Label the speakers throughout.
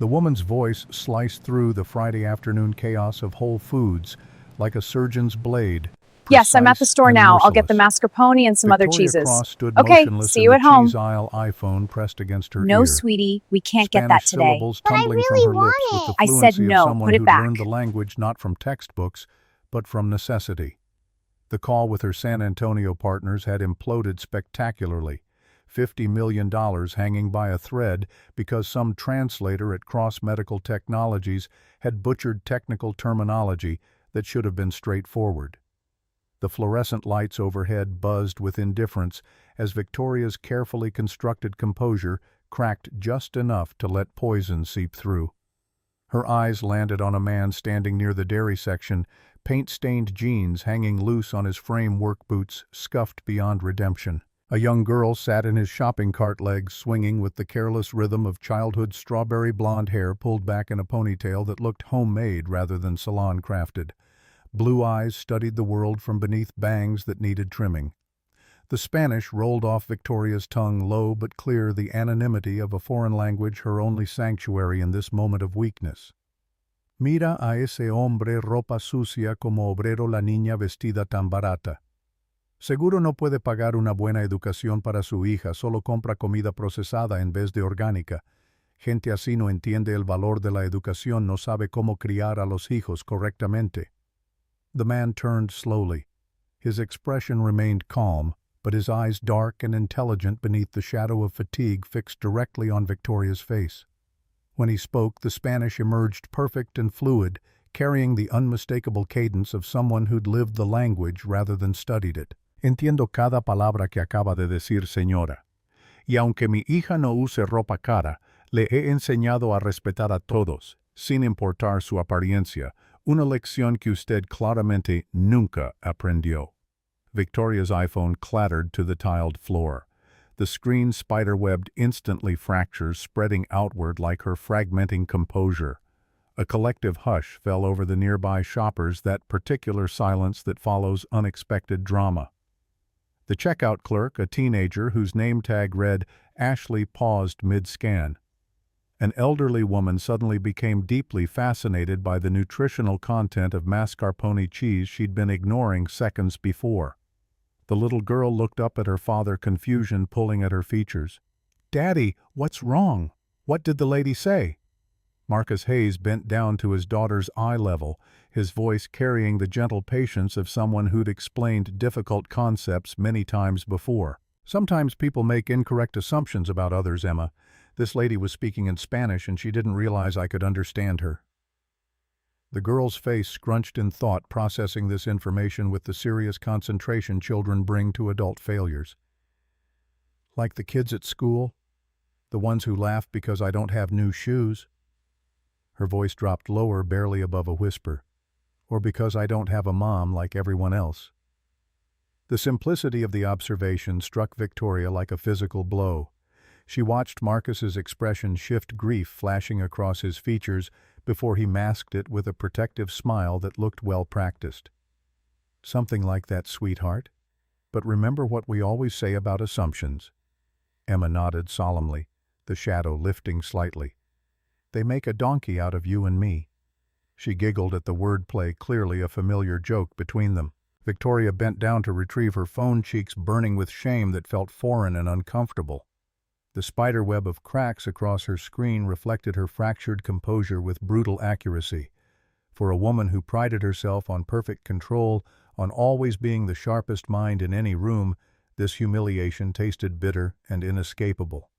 Speaker 1: The woman's voice sliced through the Friday afternoon chaos of Whole Foods like a surgeon's blade,
Speaker 2: Yes, I'm at the
Speaker 1: precise
Speaker 2: store
Speaker 1: and
Speaker 2: now. I'll get the
Speaker 1: merciless.
Speaker 2: mascarpone and some other
Speaker 1: Victoria
Speaker 2: cheeses.
Speaker 1: Cross stood
Speaker 2: Okay,
Speaker 1: motionless
Speaker 2: see
Speaker 1: in
Speaker 2: you
Speaker 1: the
Speaker 2: at home.
Speaker 1: cheese aisle, iPhone pressed against her
Speaker 2: No,
Speaker 1: ear.
Speaker 2: sweetie, we can't get
Speaker 1: Spanish
Speaker 2: that today.
Speaker 1: syllables
Speaker 3: But I
Speaker 1: tumbling from
Speaker 3: really
Speaker 1: her lips with
Speaker 3: want
Speaker 1: the
Speaker 3: it.
Speaker 2: I said
Speaker 1: fluency of
Speaker 2: no,
Speaker 1: someone
Speaker 2: put it
Speaker 1: who'd
Speaker 2: back.
Speaker 1: learned the language not from textbooks, but from necessity. The call with her San Antonio partners had imploded spectacularly. $50 million hanging by a thread because some translator at Cross Medical Technologies had butchered technical terminology that should have been straightforward. The fluorescent lights overhead buzzed with indifference as Victoria's carefully constructed composure cracked just enough to let poison seep through. Her eyes landed on a man standing near the dairy section, paint-stained jeans hanging loose on his frame work boots scuffed beyond redemption. A young girl sat in his shopping cart legs, swinging with the careless rhythm of childhood strawberry blonde hair pulled back in a ponytail that looked homemade rather than salon-crafted. Blue eyes studied the world from beneath bangs that needed trimming. The Spanish rolled off Victoria's tongue, low but clear, the anonymity of a foreign language her only sanctuary in this moment of weakness. Mira a ese hombre ropa sucia como obrero, la niña vestida tan barata. Seguro no puede pagar una buena educación para su hija, solo compra comida procesada en vez de orgánica. Gente así no entiende el valor de la educación, no sabe cómo criar a los hijos correctamente. The man turned slowly. His expression remained calm, but his eyes dark and intelligent beneath the shadow of fatigue fixed directly on Victoria's face. When he spoke, the Spanish emerged perfect and fluid, carrying the unmistakable cadence of someone who'd lived the language rather than studied it. Entiendo cada palabra que acaba de decir, señora. Y aunque mi hija no use ropa cara, le he enseñado a respetar a todos, sin importar su apariencia, una lección que usted claramente nunca aprendió. Victoria's iPhone clattered to the tiled floor. The screen spiderwebbed instantly fractures, spreading outward like her fragmenting composure. A collective hush fell over the nearby shoppers, that particular silence that follows unexpected drama. The checkout clerk, a teenager whose name tag read Ashley, paused mid-scan. An elderly woman suddenly became deeply fascinated by the nutritional content of mascarpone cheese she'd been ignoring seconds before. The little girl looked up at her father, confusion pulling at her features. "Daddy, what's wrong? What did the lady say?" Marcus Hayes bent down to his daughter's eye level, his voice carrying the gentle patience of someone who'd explained difficult concepts many times before. "Sometimes people make incorrect assumptions about others, Emma. This lady was speaking in Spanish and she didn't realize I could understand her." The girl's face scrunched in thought, processing this information with the serious concentration children bring to adult failures. "Like the kids at school? The ones who laugh because I don't have new shoes?" Her voice dropped lower, barely above a whisper. "Or because I don't have a mom like everyone else?" The simplicity of the observation struck Victoria like a physical blow. She watched Marcus's expression shift, grief flashing across his features before he masked it with a protective smile that looked well practiced. "Something like that, sweetheart. But remember what we always say about assumptions." Emma nodded solemnly, the shadow lifting slightly. "They make a donkey out of you and me." She giggled at the wordplay, clearly a familiar joke between them. Victoria bent down to retrieve her phone, cheeks burning with shame that felt foreign and uncomfortable. The spiderweb of cracks across her screen reflected her fractured composure with brutal accuracy. For a woman who prided herself on perfect control, on always being the sharpest mind in any room, this humiliation tasted bitter and inescapable.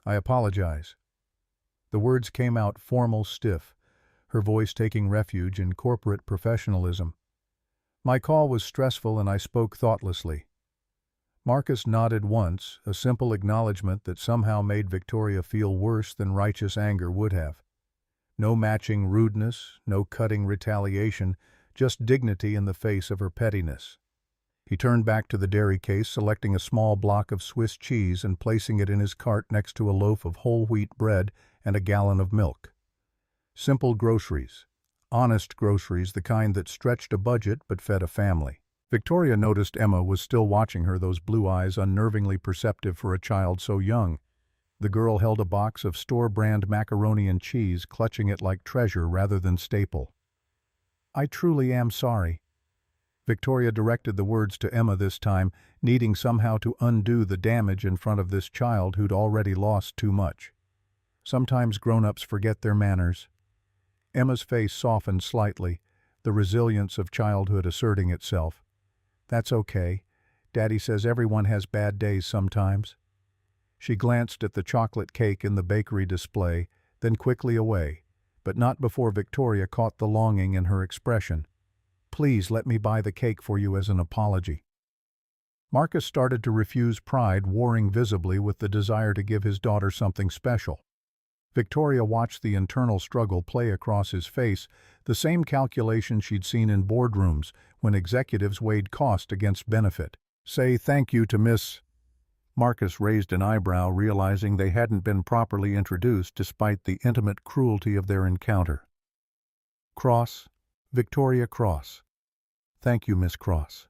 Speaker 1: "I apologize." The words came out formal, stiff, her voice taking refuge in corporate professionalism. "My call was stressful and I spoke thoughtlessly." Marcus nodded once, a simple acknowledgement that somehow made Victoria feel worse than righteous anger would have. No matching rudeness, no cutting retaliation, just dignity in the face of her pettiness. He turned back to the dairy case, selecting a small block of Swiss cheese and placing it in his cart next to a loaf of whole wheat bread and a gallon of milk. Simple groceries. Honest groceries, the kind that stretched a budget but fed a family. Victoria noticed Emma was still watching her, those blue eyes unnervingly perceptive for a child so young. The girl held a box of store-brand macaroni and cheese, clutching it like treasure rather than staple. "I truly am sorry." Victoria directed the words to Emma this time, needing somehow to undo the damage in front of this child who'd already lost too much. Sometimes grown-ups forget their manners. Emma's face softened slightly, the resilience of childhood asserting itself. "That's okay. Daddy says everyone has bad days sometimes." She glanced at the chocolate cake in the bakery display, then quickly away, but not before Victoria caught the longing in her expression. "Please let me buy the cake for you as an apology." Marcus started to refuse, pride warring visibly with the desire to give his daughter something special. Victoria watched the internal struggle play across his face, the same calculation she'd seen in boardrooms when executives weighed cost against benefit. "Say thank you to Miss—" Marcus raised an eyebrow, realizing they hadn't been properly introduced despite the intimate cruelty of their encounter. "Cross, Victoria Cross." "Thank you, Miss Cross."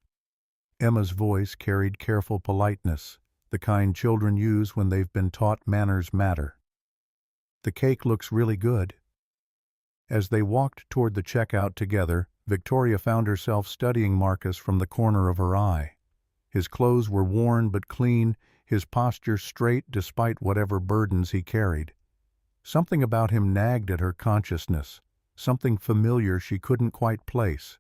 Speaker 1: Emma's voice carried careful politeness, the kind children use when they've been taught manners matter. "The cake looks really good." As they walked toward the checkout together, Victoria found herself studying Marcus from the corner of her eye. His clothes were worn but clean, his posture straight despite whatever burdens he carried. Something about him nagged at her consciousness, something familiar she couldn't quite place.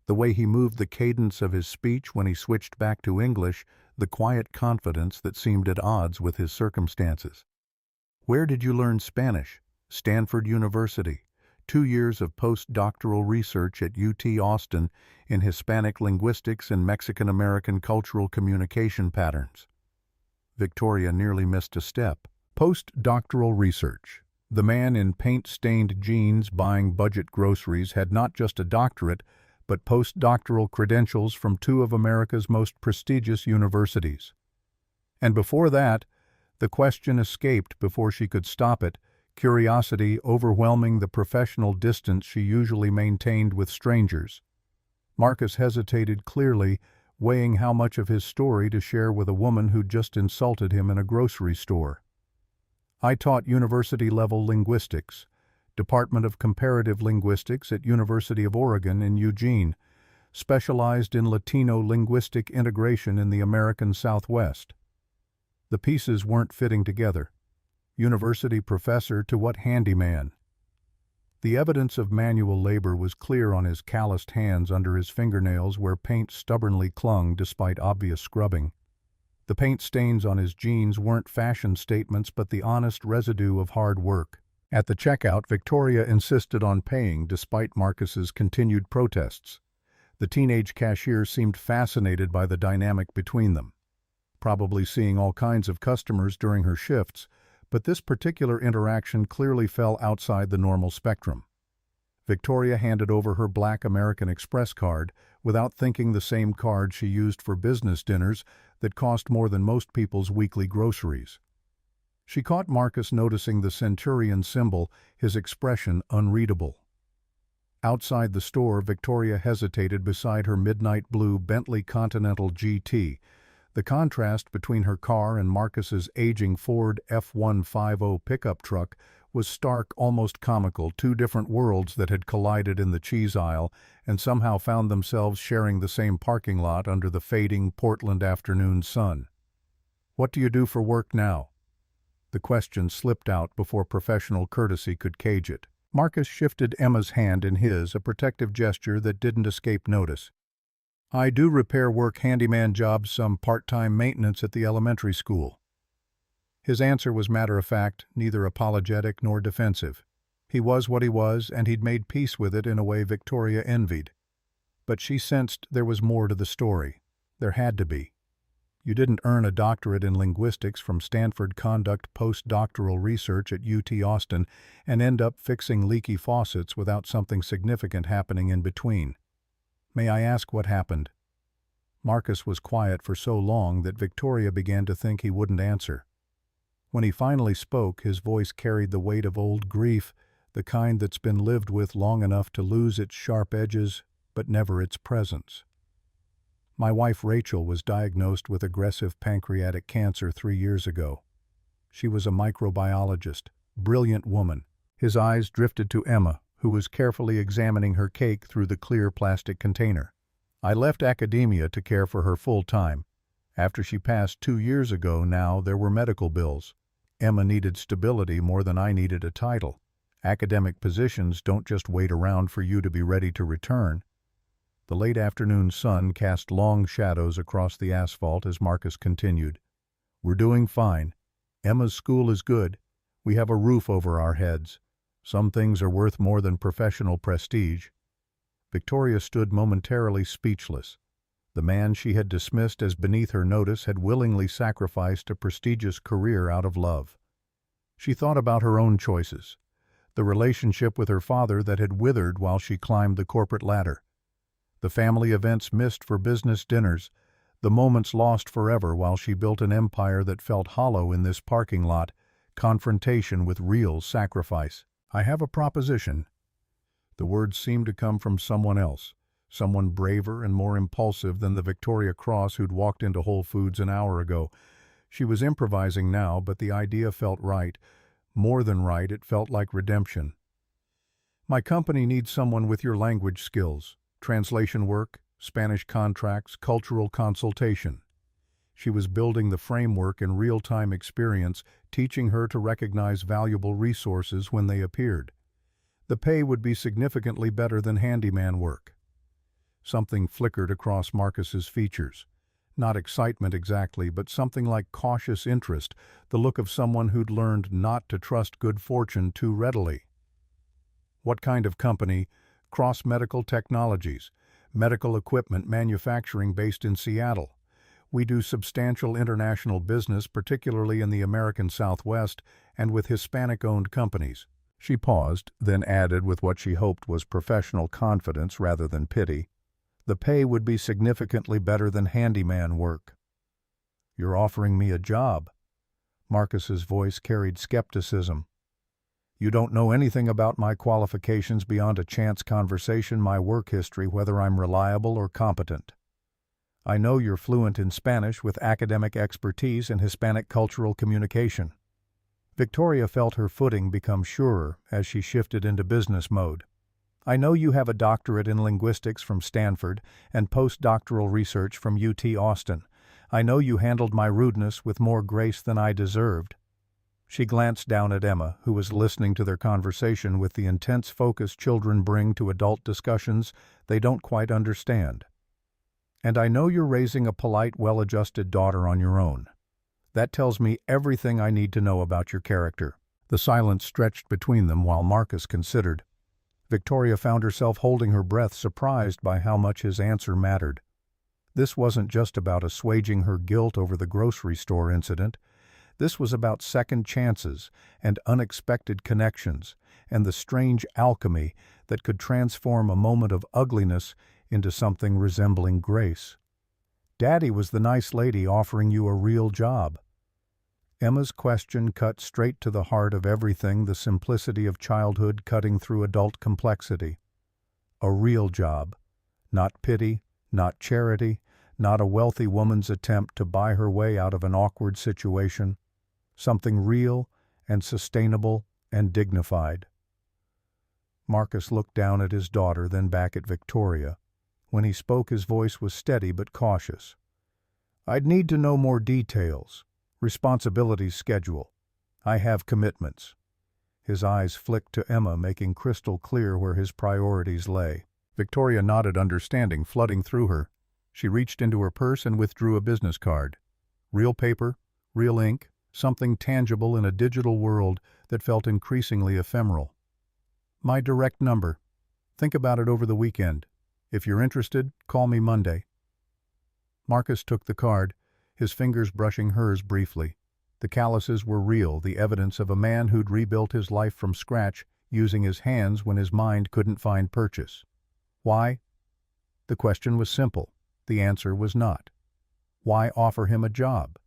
Speaker 1: The way he moved, the cadence of his speech when he switched back to English, the quiet confidence that seemed at odds with his circumstances. "Where did you learn Spanish?" "Stanford University. 2 years of postdoctoral research at UT Austin in Hispanic linguistics and Mexican-American cultural communication patterns." Victoria nearly missed a step. Postdoctoral research. The man in paint-stained jeans buying budget groceries had not just a doctorate, but postdoctoral credentials from 2 of America's most prestigious universities. And before that, the question escaped before she could stop it, curiosity overwhelming the professional distance she usually maintained with strangers. Marcus hesitated, clearly weighing how much of his story to share with a woman who'd just insulted him in a grocery store. "I taught university-level linguistics, Department of Comparative Linguistics at University of Oregon in Eugene, specialized in Latino linguistic integration in the American Southwest." The pieces weren't fitting together. University professor to what handyman? The evidence of manual labor was clear on his calloused hands under his fingernails where paint stubbornly clung despite obvious scrubbing. The paint stains on his jeans weren't fashion statements but the honest residue of hard work. At the checkout, Victoria insisted on paying despite Marcus's continued protests. The teenage cashier seemed fascinated by the dynamic between them, probably seeing all kinds of customers during her shifts, but this particular interaction clearly fell outside the normal spectrum. Victoria handed over her black American Express card, without thinking the same card she used for business dinners that cost more than most people's weekly groceries. She caught Marcus noticing the centurion symbol, his expression unreadable. Outside the store, Victoria hesitated beside her midnight blue Bentley Continental GT. The contrast between her car and Marcus's aging Ford F-150 pickup truck was stark, almost comical, 2 different worlds that had collided in the cheese aisle and somehow found themselves sharing the same parking lot under the fading Portland afternoon sun. "What do you do for work now?" The question slipped out before professional courtesy could cage it. Marcus shifted Emma's hand in his, a protective gesture that didn't escape notice. "I do repair work, handyman jobs, some part-time maintenance at the elementary school." His answer was matter-of-fact, neither apologetic nor defensive. He was what he was, and he'd made peace with it in a way Victoria envied. But she sensed there was more to the story. There had to be. You didn't earn a doctorate in linguistics from Stanford, conduct postdoctoral research at UT Austin, and end up fixing leaky faucets without something significant happening in between. "May I ask what happened?" Marcus was quiet for so long that Victoria began to think he wouldn't answer. When he finally spoke, his voice carried the weight of old grief, the kind that's been lived with long enough to lose its sharp edges, but never its presence. "My wife Rachel was diagnosed with aggressive pancreatic cancer 3 years ago." She was a microbiologist, brilliant woman. His eyes drifted to Emma, who was carefully examining her cake through the clear plastic container. I left academia to care for her full-time. After she passed 2 years ago now, there were medical bills. Emma needed stability more than I needed a title. Academic positions don't just wait around for you to be ready to return. The late afternoon sun cast long shadows across the asphalt as Marcus continued. We're doing fine. Emma's school is good. We have a roof over our heads. Some things are worth more than professional prestige. Victoria stood momentarily speechless. The man she had dismissed as beneath her notice had willingly sacrificed a prestigious career out of love. She thought about her own choices, the relationship with her father that had withered while she climbed the corporate ladder, the family events missed for business dinners, the moments lost forever while she built an empire that felt hollow in this parking lot, confrontation with real sacrifice. I have a proposition. The words seemed to come from someone else, someone braver and more impulsive than the Victoria Cross who'd walked into Whole Foods an hour ago. She was improvising now, but the idea felt right. More than right, it felt like redemption. My company needs someone with your language skills, translation work, Spanish contracts, cultural consultation. She was building the framework and real-time experience, teaching her to recognize valuable resources when they appeared. The pay would be significantly better than handyman work. Something flickered across Marcus's features. Not excitement exactly, but something like cautious interest, the look of someone who'd learned not to trust good fortune too readily. What kind of company? Cross Medical Technologies, medical equipment manufacturing based in Seattle. We do substantial international business, particularly in the American Southwest, and with Hispanic-owned companies. She paused, then added with what she hoped was professional confidence rather than pity. The pay would be significantly better than handyman work. You're offering me a job. Marcus's voice carried skepticism. You don't know anything about my qualifications beyond a chance conversation, my work history, whether I'm reliable or competent. I know you're fluent in Spanish with academic expertise in Hispanic cultural communication. Victoria felt her footing become surer as she shifted into business mode. I know you have a doctorate in linguistics from Stanford and postdoctoral research from UT Austin. I know you handled my rudeness with more grace than I deserved. She glanced down at Emma, who was listening to their conversation with the intense focus children bring to adult discussions they don't quite understand. And I know you're raising a polite, well-adjusted daughter on your own. That tells me everything I need to know about your character. The silence stretched between them while Marcus considered. Victoria found herself holding her breath, surprised by how much his answer mattered. This wasn't just about assuaging her guilt over the grocery store incident. This was about second chances and unexpected connections and the strange alchemy that could transform a moment of ugliness into something resembling grace. Daddy was the nice lady offering you a real job. Emma's question cut straight to the heart of everything, the simplicity of childhood cutting through adult complexity. A real job. Not pity, not charity, not a wealthy woman's attempt to buy her way out of an awkward situation. Something real and sustainable and dignified. Marcus looked down at his daughter, then back at Victoria. When he spoke, his voice was steady but cautious. I'd need to know more details. Responsibilities schedule. I have commitments. His eyes flicked to Emma, making crystal clear where his priorities lay. Victoria nodded, understanding flooding through her. She reached into her purse and withdrew a business card. Real paper, real ink, something tangible in a digital world that felt increasingly ephemeral. My direct number. Think about it over the weekend. If you're interested, call me Monday. Marcus took the card, his fingers brushing hers briefly. The calluses were real, the evidence of a man who'd rebuilt his life from scratch, using his hands when his mind couldn't find purchase. Why? The question was simple. The answer was not. Why offer him a job?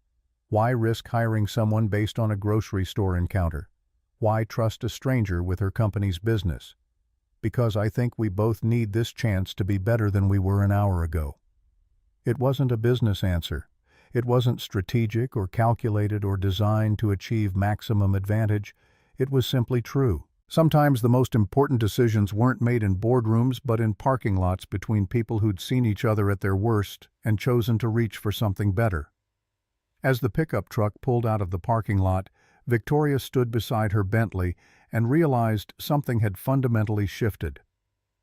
Speaker 1: Why risk hiring someone based on a grocery store encounter? Why trust a stranger with her company's business? Because I think we both need this chance to be better than we were an hour ago. It wasn't a business answer. It wasn't strategic or calculated or designed to achieve maximum advantage. It was simply true. Sometimes the most important decisions weren't made in boardrooms but in parking lots between people who'd seen each other at their worst and chosen to reach for something better. As the pickup truck pulled out of the parking lot, Victoria stood beside her Bentley and realized something had fundamentally shifted.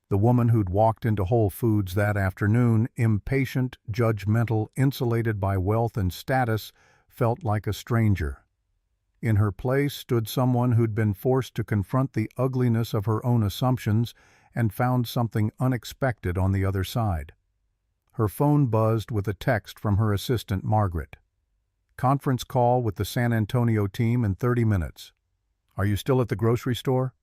Speaker 1: The woman who'd walked into Whole Foods that afternoon, impatient, judgmental, insulated by wealth and status, felt like a stranger. In her place stood someone who'd been forced to confront the ugliness of her own assumptions and found something unexpected on the other side. Her phone buzzed with a text from her assistant, Margaret. Conference call with the San Antonio team in 30 minutes. Are you still at the grocery store?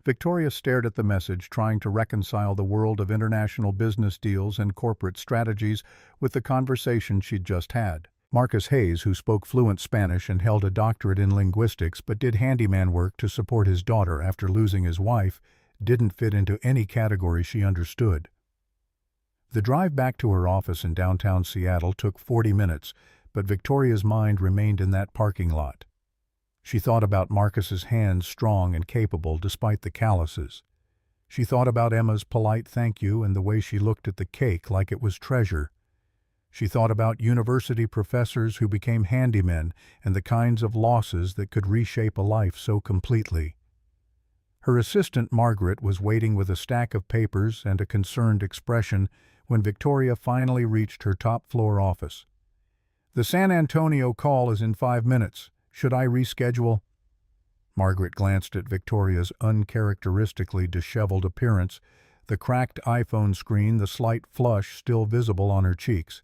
Speaker 1: Victoria stared at the message, trying to reconcile the world of international business deals and corporate strategies with the conversation she'd just had. Marcus Hayes, who spoke fluent Spanish and held a doctorate in linguistics but did handyman work to support his daughter after losing his wife, didn't fit into any category she understood. The drive back to her office in downtown Seattle took 40 minutes, but Victoria's mind remained in that parking lot. She thought about Marcus's hands, strong and capable despite the calluses. She thought about Emma's polite thank you and the way she looked at the cake like it was treasure. She thought about university professors who became handymen and the kinds of losses that could reshape a life so completely. Her assistant Margaret was waiting with a stack of papers and a concerned expression when Victoria finally reached her top-floor office. "The San Antonio call is in 5 minutes. Should I reschedule?" Margaret glanced at Victoria's uncharacteristically disheveled appearance, the cracked iPhone screen, the slight flush still visible on her cheeks.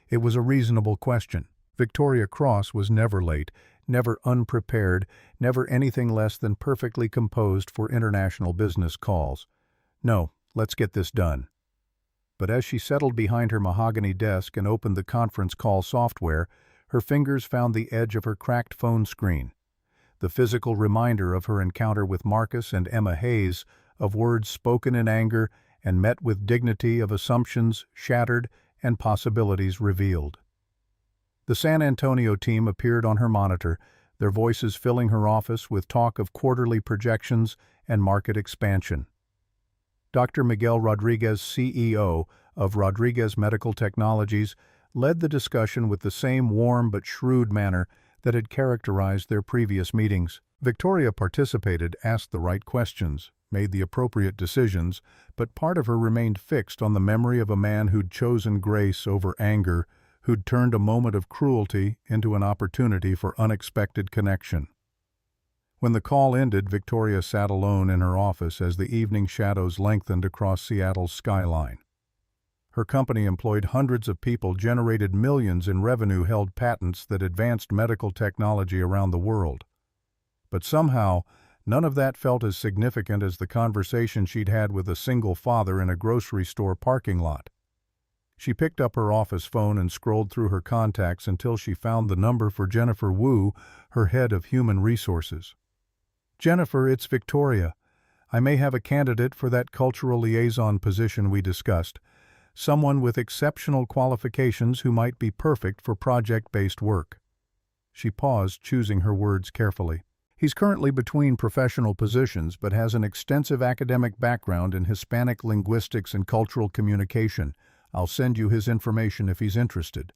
Speaker 1: It was a reasonable question. Victoria Cross was never late, never unprepared, never anything less than perfectly composed for international business calls. "No, let's get this done." But as she settled behind her mahogany desk and opened the conference call software, her fingers found the edge of her cracked phone screen. The physical reminder of her encounter with Marcus and Emma Hayes, of words spoken in anger and met with dignity, of assumptions shattered and possibilities revealed. The San Antonio team appeared on her monitor, their voices filling her office with talk of quarterly projections and market expansion. Dr. Miguel Rodriguez, CEO of Rodriguez Medical Technologies, led the discussion with the same warm but shrewd manner that had characterized their previous meetings. Victoria participated, asked the right questions, made the appropriate decisions, but part of her remained fixed on the memory of a man who'd chosen grace over anger, who'd turned a moment of cruelty into an opportunity for unexpected connection. When the call ended, Victoria sat alone in her office as the evening shadows lengthened across Seattle's skyline. Her company employed hundreds of people, generated millions in revenue, held patents that advanced medical technology around the world. But somehow, none of that felt as significant as the conversation she'd had with a single father in a grocery store parking lot. She picked up her office phone and scrolled through her contacts until she found the number for Jennifer Wu, her head of human resources. "Jennifer, it's Victoria. I may have a candidate for that cultural liaison position we discussed. Someone with exceptional qualifications who might be perfect for project-based work." She paused, choosing her words carefully. "He's currently between professional positions but has an extensive academic background in Hispanic linguistics and cultural communication. I'll send you his information if he's interested."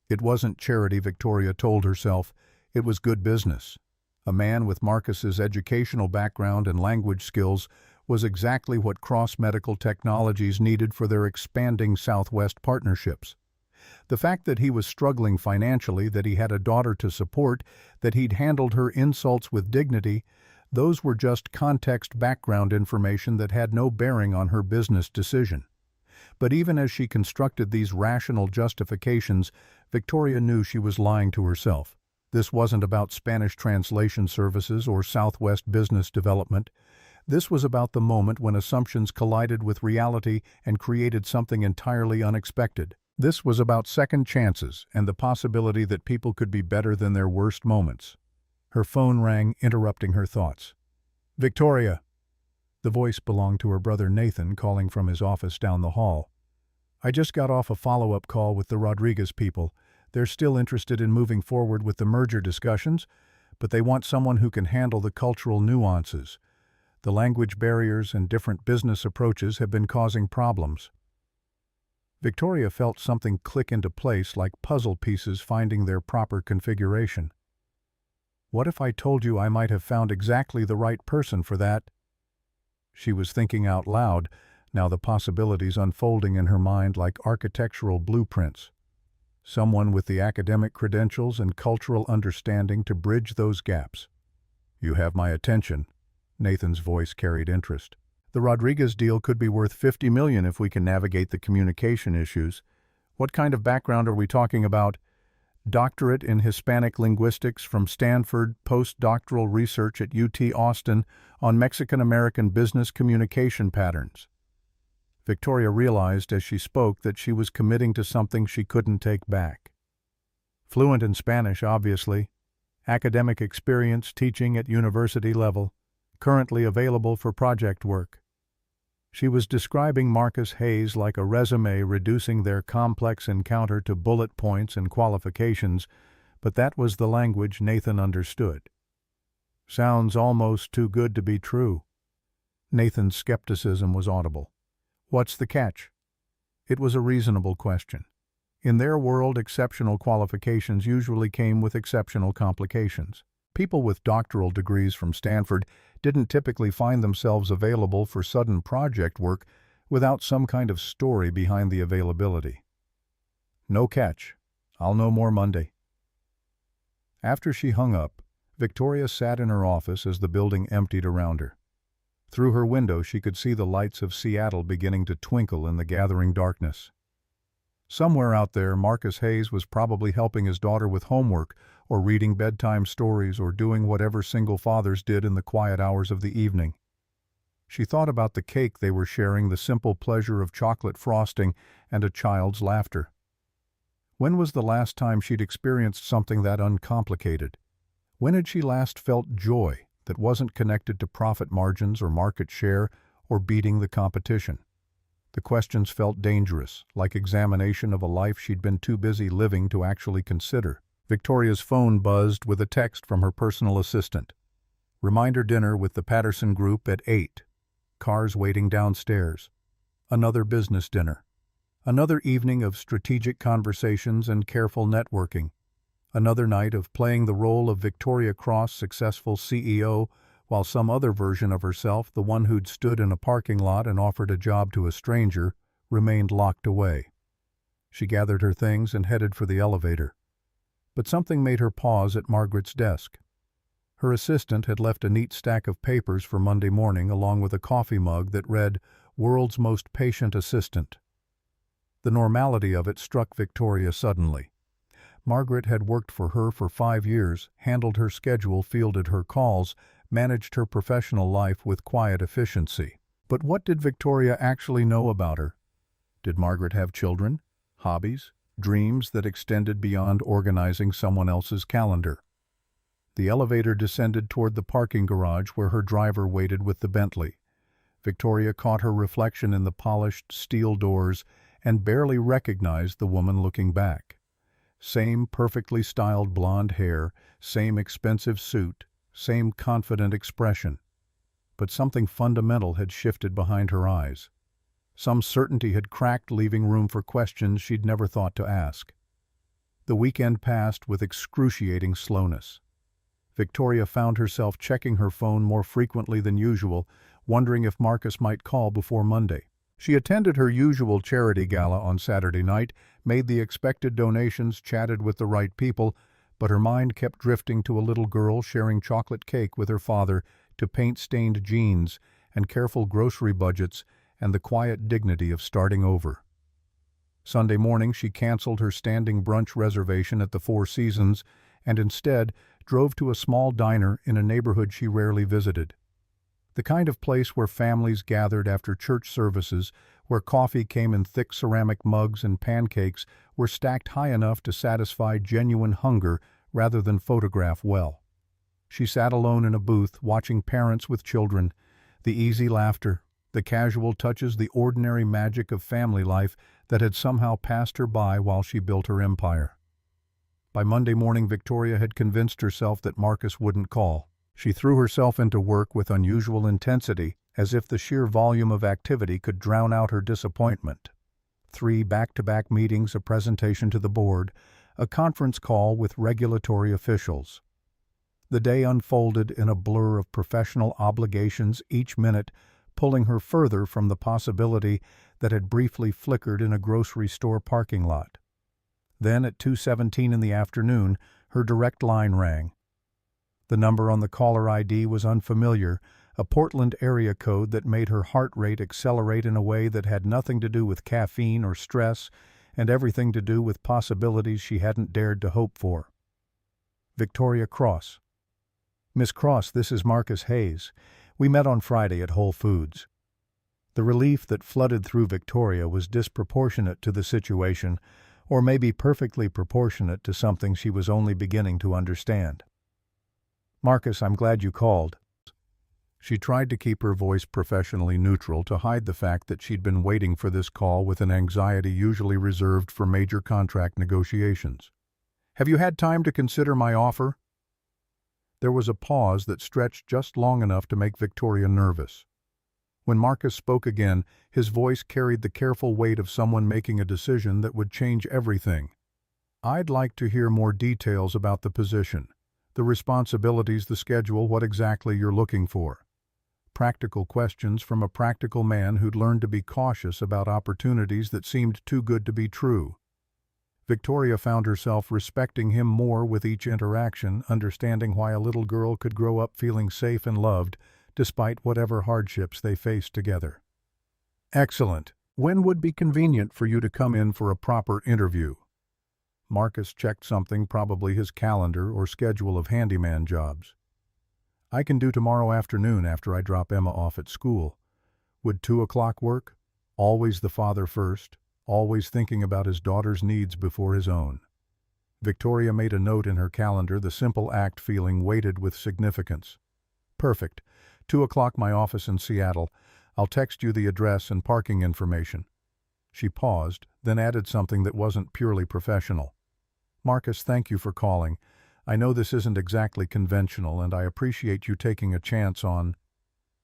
Speaker 1: It wasn't charity, Victoria told herself. It was good business. A man with Marcus's educational background and language skills was exactly what Cross Medical Technologies needed for their expanding Southwest partnerships. The fact that he was struggling financially, that he had a daughter to support, that he'd handled her insults with dignity, those were just context background information that had no bearing on her business decision. But even as she constructed these rational justifications, Victoria knew she was lying to herself. This wasn't about Spanish translation services or Southwest business development. This was about the moment when assumptions collided with reality and created something entirely unexpected. This was about second chances and the possibility that people could be better than their worst moments. Her phone rang, interrupting her thoughts. "Victoria." The voice belonged to her brother Nathan, calling from his office down the hall. "I just got off a follow-up call with the Rodriguez people. They're still interested in moving forward with the merger discussions, but they want someone who can handle the cultural nuances. The language barriers and different business approaches have been causing problems. Victoria felt something click into place like puzzle pieces finding their proper configuration. What if I told you I might have found exactly the right person for that? She was thinking out loud, now the possibilities unfolding in her mind like architectural blueprints. Someone with the academic credentials and cultural understanding to bridge those gaps. You have my attention. Nathan's voice carried interest. The Rodriguez deal could be worth $50 million if we can navigate the communication issues. What kind of background are we talking about? Doctorate in Hispanic Linguistics from Stanford, postdoctoral research at UT Austin on Mexican-American business communication patterns. Victoria realized as she spoke that she was committing to something she couldn't take back. Fluent in Spanish, obviously. Academic experience teaching at university level. Currently available for project work. She was describing Marcus Hayes like a resume reducing their complex encounter to bullet points and qualifications, but that was the language Nathan understood. Sounds almost too good to be true. Nathan's skepticism was audible. What's the catch? It was a reasonable question. In their world, exceptional qualifications usually came with exceptional complications. People with doctoral degrees from Stanford didn't typically find themselves available for sudden project work without some kind of story behind the availability. No catch. I'll know more Monday. After she hung up, Victoria sat in her office as the building emptied around her. Through her window she could see the lights of Seattle beginning to twinkle in the gathering darkness. Somewhere out there, Marcus Hayes was probably helping his daughter with homework, or reading bedtime stories, or doing whatever single fathers did in the quiet hours of the evening. She thought about the cake they were sharing, the simple pleasure of chocolate frosting, and a child's laughter. When was the last time she'd experienced something that uncomplicated? When had she last felt joy that wasn't connected to profit margins or market share or beating the competition? The questions felt dangerous, like examination of a life she'd been too busy living to actually consider. Victoria's phone buzzed with a text from her personal assistant. Reminder dinner with the Patterson Group at 8. Cars waiting downstairs. Another business dinner. Another evening of strategic conversations and careful networking. Another night of playing the role of Victoria Cross, successful CEO, while some other version of herself, the one who'd stood in a parking lot and offered a job to a stranger, remained locked away. She gathered her things and headed for the elevator. But something made her pause at Margaret's desk. Her assistant had left a neat stack of papers for Monday morning along with a coffee mug that read, "World's Most Patient Assistant." The normality of it struck Victoria suddenly. Margaret had worked for her for 5 years, handled her schedule, fielded her calls, managed her professional life with quiet efficiency. But what did Victoria actually know about her? Did Margaret have children, hobbies, dreams that extended beyond organizing someone else's calendar? The elevator descended toward the parking garage where her driver waited with the Bentley. Victoria caught her reflection in the polished steel doors and barely recognized the woman looking back. Same perfectly styled blonde hair, same expensive suit, same confident expression. But something fundamental had shifted behind her eyes. Some certainty had cracked, leaving room for questions she'd never thought to ask. The weekend passed with excruciating slowness. Victoria found herself checking her phone more frequently than usual, wondering if Marcus might call before Monday. She attended her usual charity gala on Saturday night, made the expected donations, chatted with the right people, but her mind kept drifting to a little girl sharing chocolate cake with her father, to paint-stained jeans and careful grocery budgets and the quiet dignity of starting over. Sunday morning she canceled her standing brunch reservation at the Four Seasons and instead drove to a small diner in a neighborhood she rarely visited. The kind of place where families gathered after church services, where coffee came in thick ceramic mugs and pancakes were stacked high enough to satisfy genuine hunger rather than photograph well. She sat alone in a booth, watching parents with children, the easy laughter, the casual touches, the ordinary magic of family life that had somehow passed her by while she built her empire. By Monday morning, Victoria had convinced herself that Marcus wouldn't call. She threw herself into work with unusual intensity, as if the sheer volume of activity could drown out her disappointment. 3 back-to-back meetings, a presentation to the board, a conference call with regulatory officials. The day unfolded in a blur of professional obligations, each minute pulling her further from the possibility that had briefly flickered in a grocery store parking lot. Then, at 2:17 in the afternoon, her direct line rang. The number on the caller ID was unfamiliar, a Portland area code that made her heart rate accelerate in a way that had nothing to do with caffeine or stress and everything to do with possibilities she hadn't dared to hope for. Victoria Cross. "Miss Cross, this is Marcus Hayes. We met on Friday at Whole Foods." The relief that flooded through Victoria was disproportionate to the situation, or maybe perfectly proportionate to something she was only beginning to understand. "Marcus, I'm glad you called." She tried to keep her voice professionally neutral to hide the fact that she'd been waiting for this call with an anxiety usually reserved for major contract negotiations. "Have you had time to consider my offer?" There was a pause that stretched just long enough to make Victoria nervous. When Marcus spoke again, his voice carried the careful weight of someone making a decision that would change everything. "I'd like to hear more details about the position, the responsibilities, the schedule, what exactly you're looking for." Practical questions from a practical man who'd learned to be cautious about opportunities that seemed too good to be true. Victoria found herself respecting him more with each interaction, understanding why a little girl could grow up feeling safe and loved, despite whatever hardships they faced together. "Excellent. When would be convenient for you to come in for a proper interview?" Marcus checked something, probably his calendar or schedule of handyman jobs. "I can do tomorrow afternoon after I drop Emma off at school. Would 2 o'clock work?" Always the father first, always thinking about his daughter's needs before his own. Victoria made a note in her calendar, the simple act feeling weighted with significance. "Perfect. 2 o'clock, my office in Seattle. I'll text you the address and parking information." She paused, then added something that wasn't purely professional. "Marcus, thank you for calling. I know this isn't exactly conventional, and I appreciate you taking a chance on—"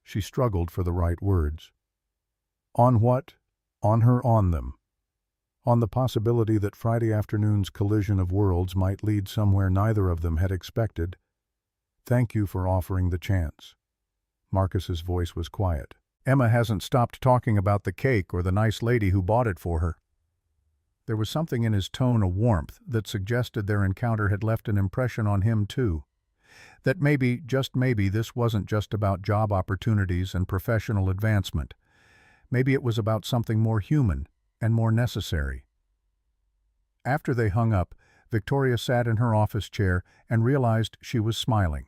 Speaker 1: She struggled for the right words. On what? On her, on them. On the possibility that Friday afternoon's collision of worlds might lead somewhere neither of them had expected. "Thank you for offering the chance." Marcus's voice was quiet. "Emma hasn't stopped talking about the cake or the nice lady who bought it for her." There was something in his tone, a warmth, that suggested their encounter had left an impression on him too. That maybe, just maybe, this wasn't just about job opportunities and professional advancement. Maybe it was about something more human and more necessary. After they hung up, Victoria sat in her office chair and realized she was smiling.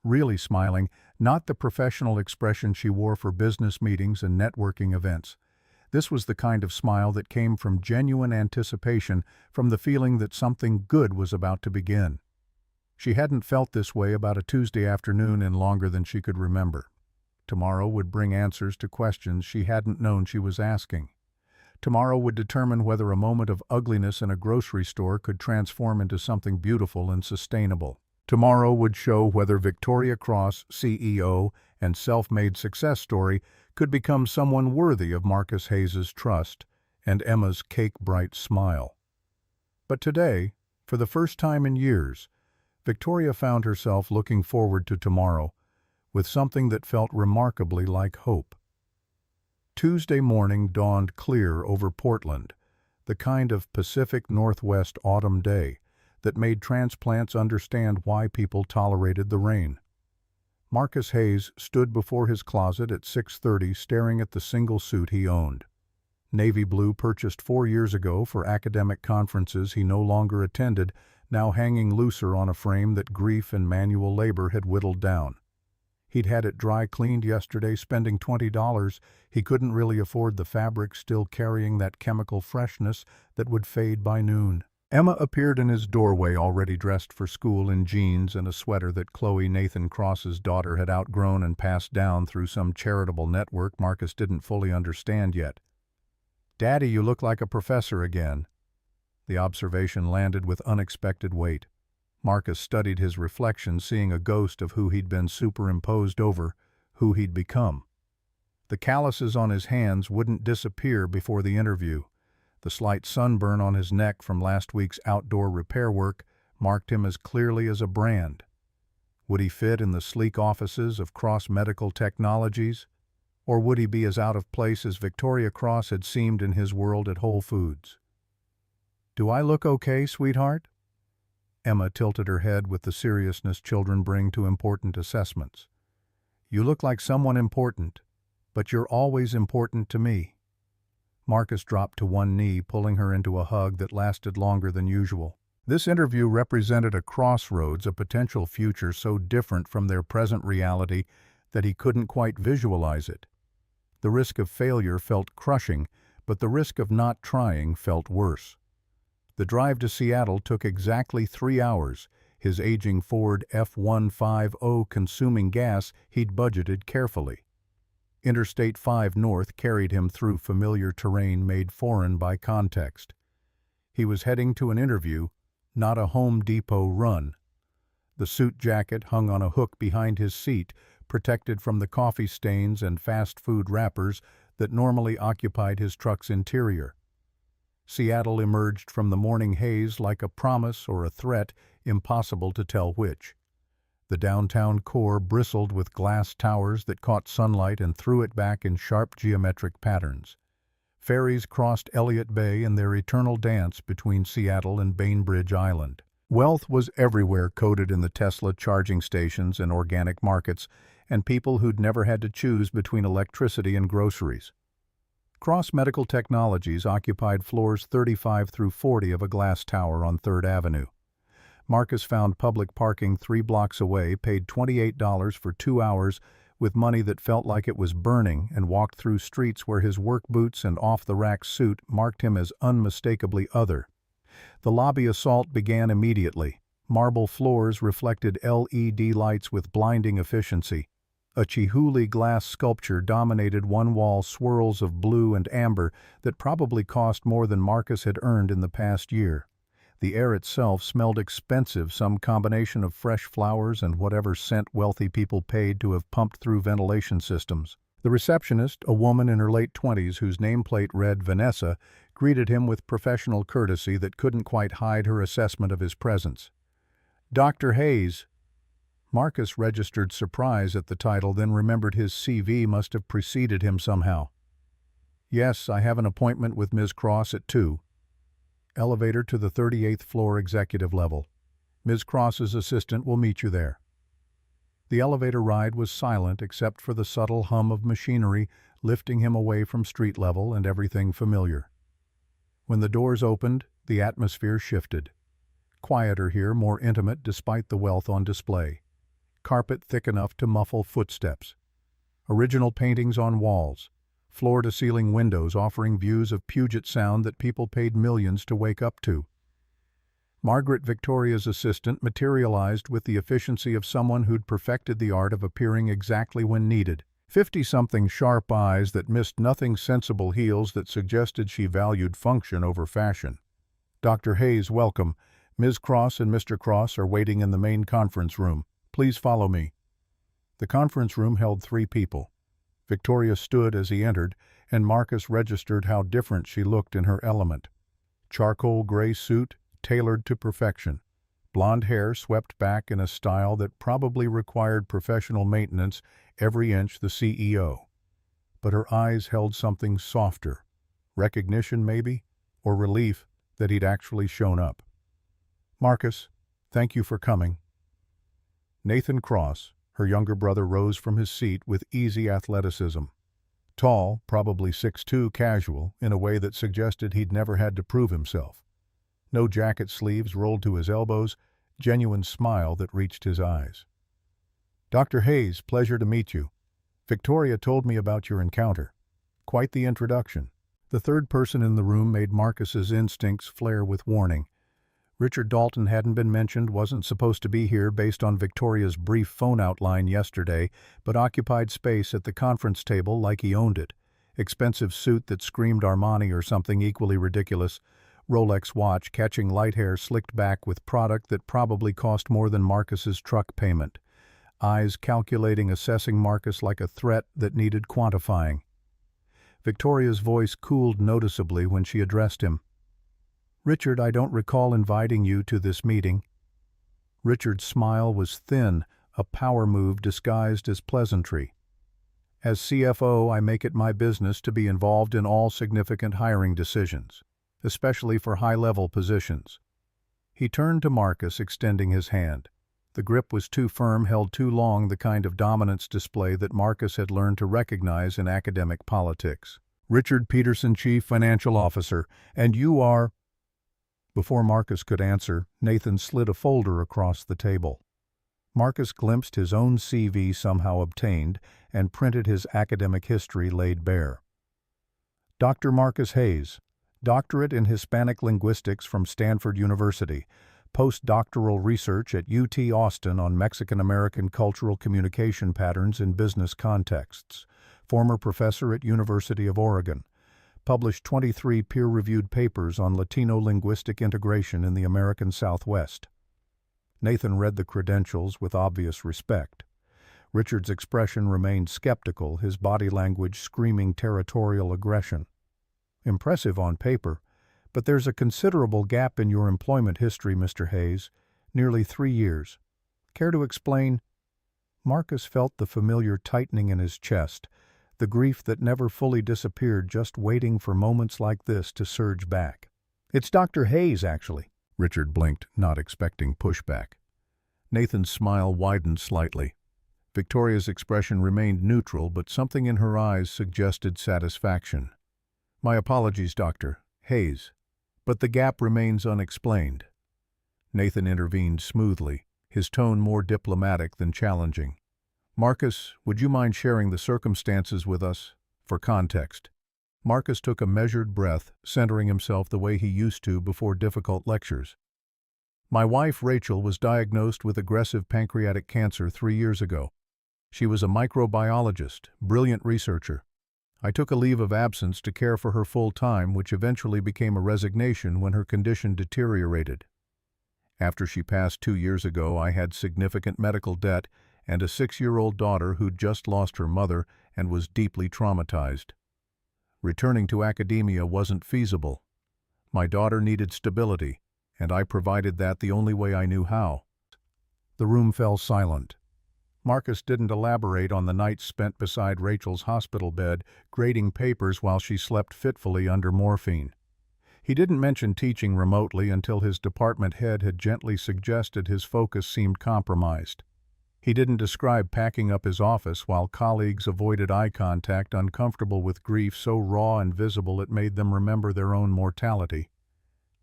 Speaker 1: Really smiling, not the professional expression she wore for business meetings and networking events. This was the kind of smile that came from genuine anticipation, from the feeling that something good was about to begin. She hadn't felt this way about a Tuesday afternoon in longer than she could remember. Tomorrow would bring answers to questions she hadn't known she was asking. Tomorrow would determine whether a moment of ugliness in a grocery store could transform into something beautiful and sustainable. Tomorrow would show whether Victoria Cross, CEO and self-made success story, could become someone worthy of Marcus Hayes's trust and Emma's cake-bright smile. But today, for the first time in years, Victoria found herself looking forward to tomorrow with something that felt remarkably like hope. Tuesday morning dawned clear over Portland, the kind of Pacific Northwest autumn day that made transplants understand why people tolerated the rain. Marcus Hayes stood before his closet at 6:30 staring at the single suit he owned. Navy blue, purchased 4 years ago for academic conferences he no longer attended, now hanging looser on a frame that grief and manual labor had whittled down. He'd had it dry cleaned yesterday, spending $20. He couldn't really afford the fabric, still carrying that chemical freshness that would fade by noon. Emma appeared in his doorway, already dressed for school in jeans and a sweater that Chloe, Nathan Cross's daughter, had outgrown and passed down through some charitable network Marcus didn't fully understand yet. "Daddy, you look like a professor again." The observation landed with unexpected weight. Marcus studied his reflection, seeing a ghost of who he'd been superimposed over, who he'd become. The calluses on his hands wouldn't disappear before the interview. The slight sunburn on his neck from last week's outdoor repair work marked him as clearly as a brand. Would he fit in the sleek offices of Cross Medical Technologies? Or would he be as out of place as Victoria Cross had seemed in his world at Whole Foods? "Do I look okay, sweetheart?" Emma tilted her head with the seriousness children bring to important assessments. "You look like someone important, but you're always important to me." Marcus dropped to one knee, pulling her into a hug that lasted longer than usual. This interview represented a crossroads, a potential future so different from their present reality that he couldn't quite visualize it. The risk of failure felt crushing, but the risk of not trying felt worse. The drive to Seattle took exactly 3 hours, his aging Ford F-150 consuming gas he'd budgeted carefully. Interstate 5 North carried him through familiar terrain made foreign by context. He was heading to an interview, not a Home Depot run. The suit jacket hung on a hook behind his seat, protected from the coffee stains and fast food wrappers that normally occupied his truck's interior. Seattle emerged from the morning haze like a promise or a threat, impossible to tell which. The downtown core bristled with glass towers that caught sunlight and threw it back in sharp geometric patterns. Ferries crossed Elliott Bay in their eternal dance between Seattle and Bainbridge Island. Wealth was everywhere, coded in the Tesla charging stations and organic markets, and people who'd never had to choose between electricity and groceries. Cross Medical Technologies occupied floors 35 through 40 of a glass tower on 3rd Avenue. Marcus found public parking 3 blocks away, paid $28 for 2 hours with money that felt like it was burning, and walked through streets where his work boots and off-the-rack suit marked him as unmistakably other. The lobby assault began immediately. Marble floors reflected LED lights with blinding efficiency. A Chihuly glass sculpture dominated one wall, swirls of blue and amber that probably cost more than Marcus had earned in the past year. The air itself smelled expensive, some combination of fresh flowers and whatever scent wealthy people paid to have pumped through ventilation systems. The receptionist, a woman in her late 20s whose nameplate read Vanessa, greeted him with professional courtesy that couldn't quite hide her assessment of his presence. "Dr. Hayes." Marcus registered surprise at the title, then remembered his CV must have preceded him somehow. "Yes, I have an appointment with Ms. Cross at 2. Elevator to the 38th floor executive level. Ms. Cross's assistant will meet you there." The elevator ride was silent except for the subtle hum of machinery lifting him away from street level and everything familiar. When the doors opened, the atmosphere shifted. Quieter here, more intimate despite the wealth on display. Carpet thick enough to muffle footsteps. Original paintings on walls. Floor-to-ceiling windows offering views of Puget Sound that people paid millions to wake up to. Margaret, Victoria's assistant, materialized with the efficiency of someone who'd perfected the art of appearing exactly when needed. 50-something sharp eyes that missed nothing, sensible heels that suggested she valued function over fashion. "Dr. Hayes, welcome. Ms. Cross and Mr. Cross are waiting in the main conference room. Please follow me." The conference room held 3 people. Victoria stood as he entered, and Marcus registered how different she looked in her element. Charcoal gray suit, tailored to perfection. Blonde hair swept back in a style that probably required professional maintenance, every inch the CEO. But her eyes held something softer. Recognition, maybe, or relief that he'd actually shown up. "Marcus, thank you for coming." Nathan Cross, her younger brother, rose from his seat with easy athleticism. Tall, probably 6'2", casual, in a way that suggested he'd never had to prove himself. No jacket sleeves rolled to his elbows, genuine smile that reached his eyes. "Dr. Hayes, pleasure to meet you. Victoria told me about your encounter. Quite the introduction." The third person in the room made Marcus's instincts flare with warning. Richard Dalton hadn't been mentioned, wasn't supposed to be here based on Victoria's brief phone outline yesterday, but occupied space at the conference table like he owned it. Expensive suit that screamed Armani or something equally ridiculous. Rolex watch catching light hair slicked back with product that probably cost more than Marcus's truck payment. Eyes calculating, assessing Marcus like a threat that needed quantifying. Victoria's voice cooled noticeably when she addressed him. "Richard, I don't recall inviting you to this meeting." Richard's smile was thin, a power move disguised as pleasantry. "As CFO, I make it my business to be involved in all significant hiring decisions, especially for high-level positions." He turned to Marcus, extending his hand. The grip was too firm, held too long, the kind of dominance display that Marcus had learned to recognize in academic politics. "Richard Peterson, Chief Financial Officer, and you are—" Before Marcus could answer, Nathan slid a folder across the table. Marcus glimpsed his own CV somehow obtained and printed his academic history laid bare. Dr. Marcus Hayes, doctorate in Hispanic linguistics from Stanford University, postdoctoral research at UT Austin on Mexican-American cultural communication patterns in business contexts, former professor at University of Oregon, published 23 peer-reviewed papers on Latino linguistic integration in the American Southwest. Nathan read the credentials with obvious respect. Richard's expression remained skeptical, his body language screaming territorial aggression. "Impressive on paper, but there's a considerable gap in your employment history, Mr. Hayes. Nearly 3 years. Care to explain?" Marcus felt the familiar tightening in his chest, the grief that never fully disappeared, just waiting for moments like this to surge back. "It's Dr. Hayes, actually." Richard blinked, not expecting pushback. Nathan's smile widened slightly. Victoria's expression remained neutral, but something in her eyes suggested satisfaction. "My apologies, Dr. Hayes, but the gap remains unexplained." Nathan intervened smoothly, his tone more diplomatic than challenging. "Marcus, would you mind sharing the circumstances with us, for context?" Marcus took a measured breath, centering himself the way he used to before difficult lectures. "My wife, Rachel, was diagnosed with aggressive pancreatic cancer 3 years ago. She was a microbiologist, brilliant researcher. I took a leave of absence to care for her full-time, which eventually became a resignation when her condition deteriorated. After she passed 2 years ago, I had significant medical debt and a 6-year-old daughter who'd just lost her mother and was deeply traumatized. Returning to academia wasn't feasible. My daughter needed stability, and I provided that the only way I knew how." The room fell silent. Marcus didn't elaborate on the nights spent beside Rachel's hospital bed, grading papers while she slept fitfully under morphine. He didn't mention teaching remotely until his department head had gently suggested his focus seemed compromised. He didn't describe packing up his office while colleagues avoided eye contact, uncomfortable with grief so raw and visible it made them remember their own mortality.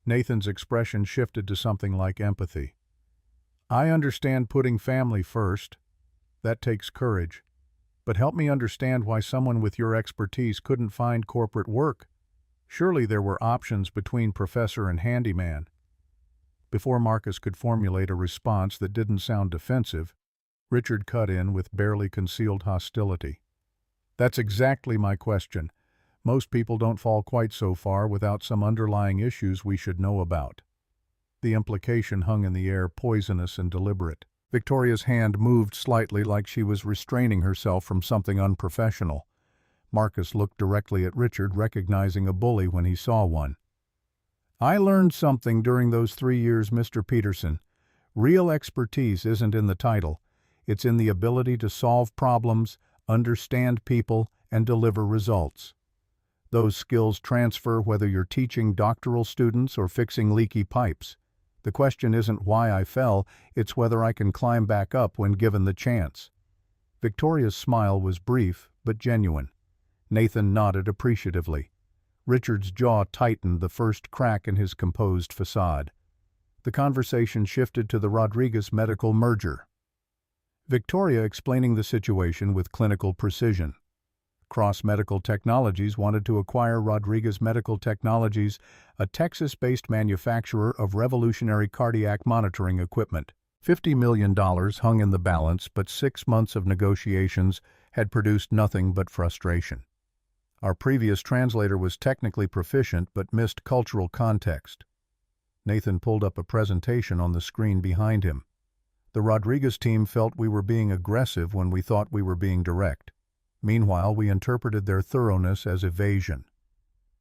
Speaker 1: Nathan's expression shifted to something like empathy. "I understand putting family first. That takes courage. But help me understand why someone with your expertise couldn't find corporate work. Surely there were options between professor and handyman." Before Marcus could formulate a response that didn't sound defensive, Richard cut in with barely concealed hostility. "That's exactly my question. Most people don't fall quite so far without some underlying issues we should know about." The implication hung in the air, poisonous and deliberate. Victoria's hand moved slightly, like she was restraining herself from something unprofessional. Marcus looked directly at Richard, recognizing a bully when he saw one. "I learned something during those 3 years, Mr. Peterson. Real expertise isn't in the title. It's in the ability to solve problems, understand people, and deliver results. Those skills transfer whether you're teaching doctoral students or fixing leaky pipes. The question isn't why I fell, it's whether I can climb back up when given the chance." Victoria's smile was brief but genuine. Nathan nodded appreciatively. Richard's jaw tightened, the first crack in his composed facade. The conversation shifted to the Rodriguez medical merger. Victoria explaining the situation with clinical precision. Cross Medical Technologies wanted to acquire Rodriguez Medical Technologies, a Texas-based manufacturer of revolutionary cardiac monitoring equipment. $50 million hung in the balance, but 6 months of negotiations had produced nothing but frustration. Our previous translator was technically proficient but missed cultural context. Nathan pulled up a presentation on the screen behind him. The Rodriguez team felt we were being aggressive when we thought we were being direct. Meanwhile, we interpreted their thoroughness as evasion.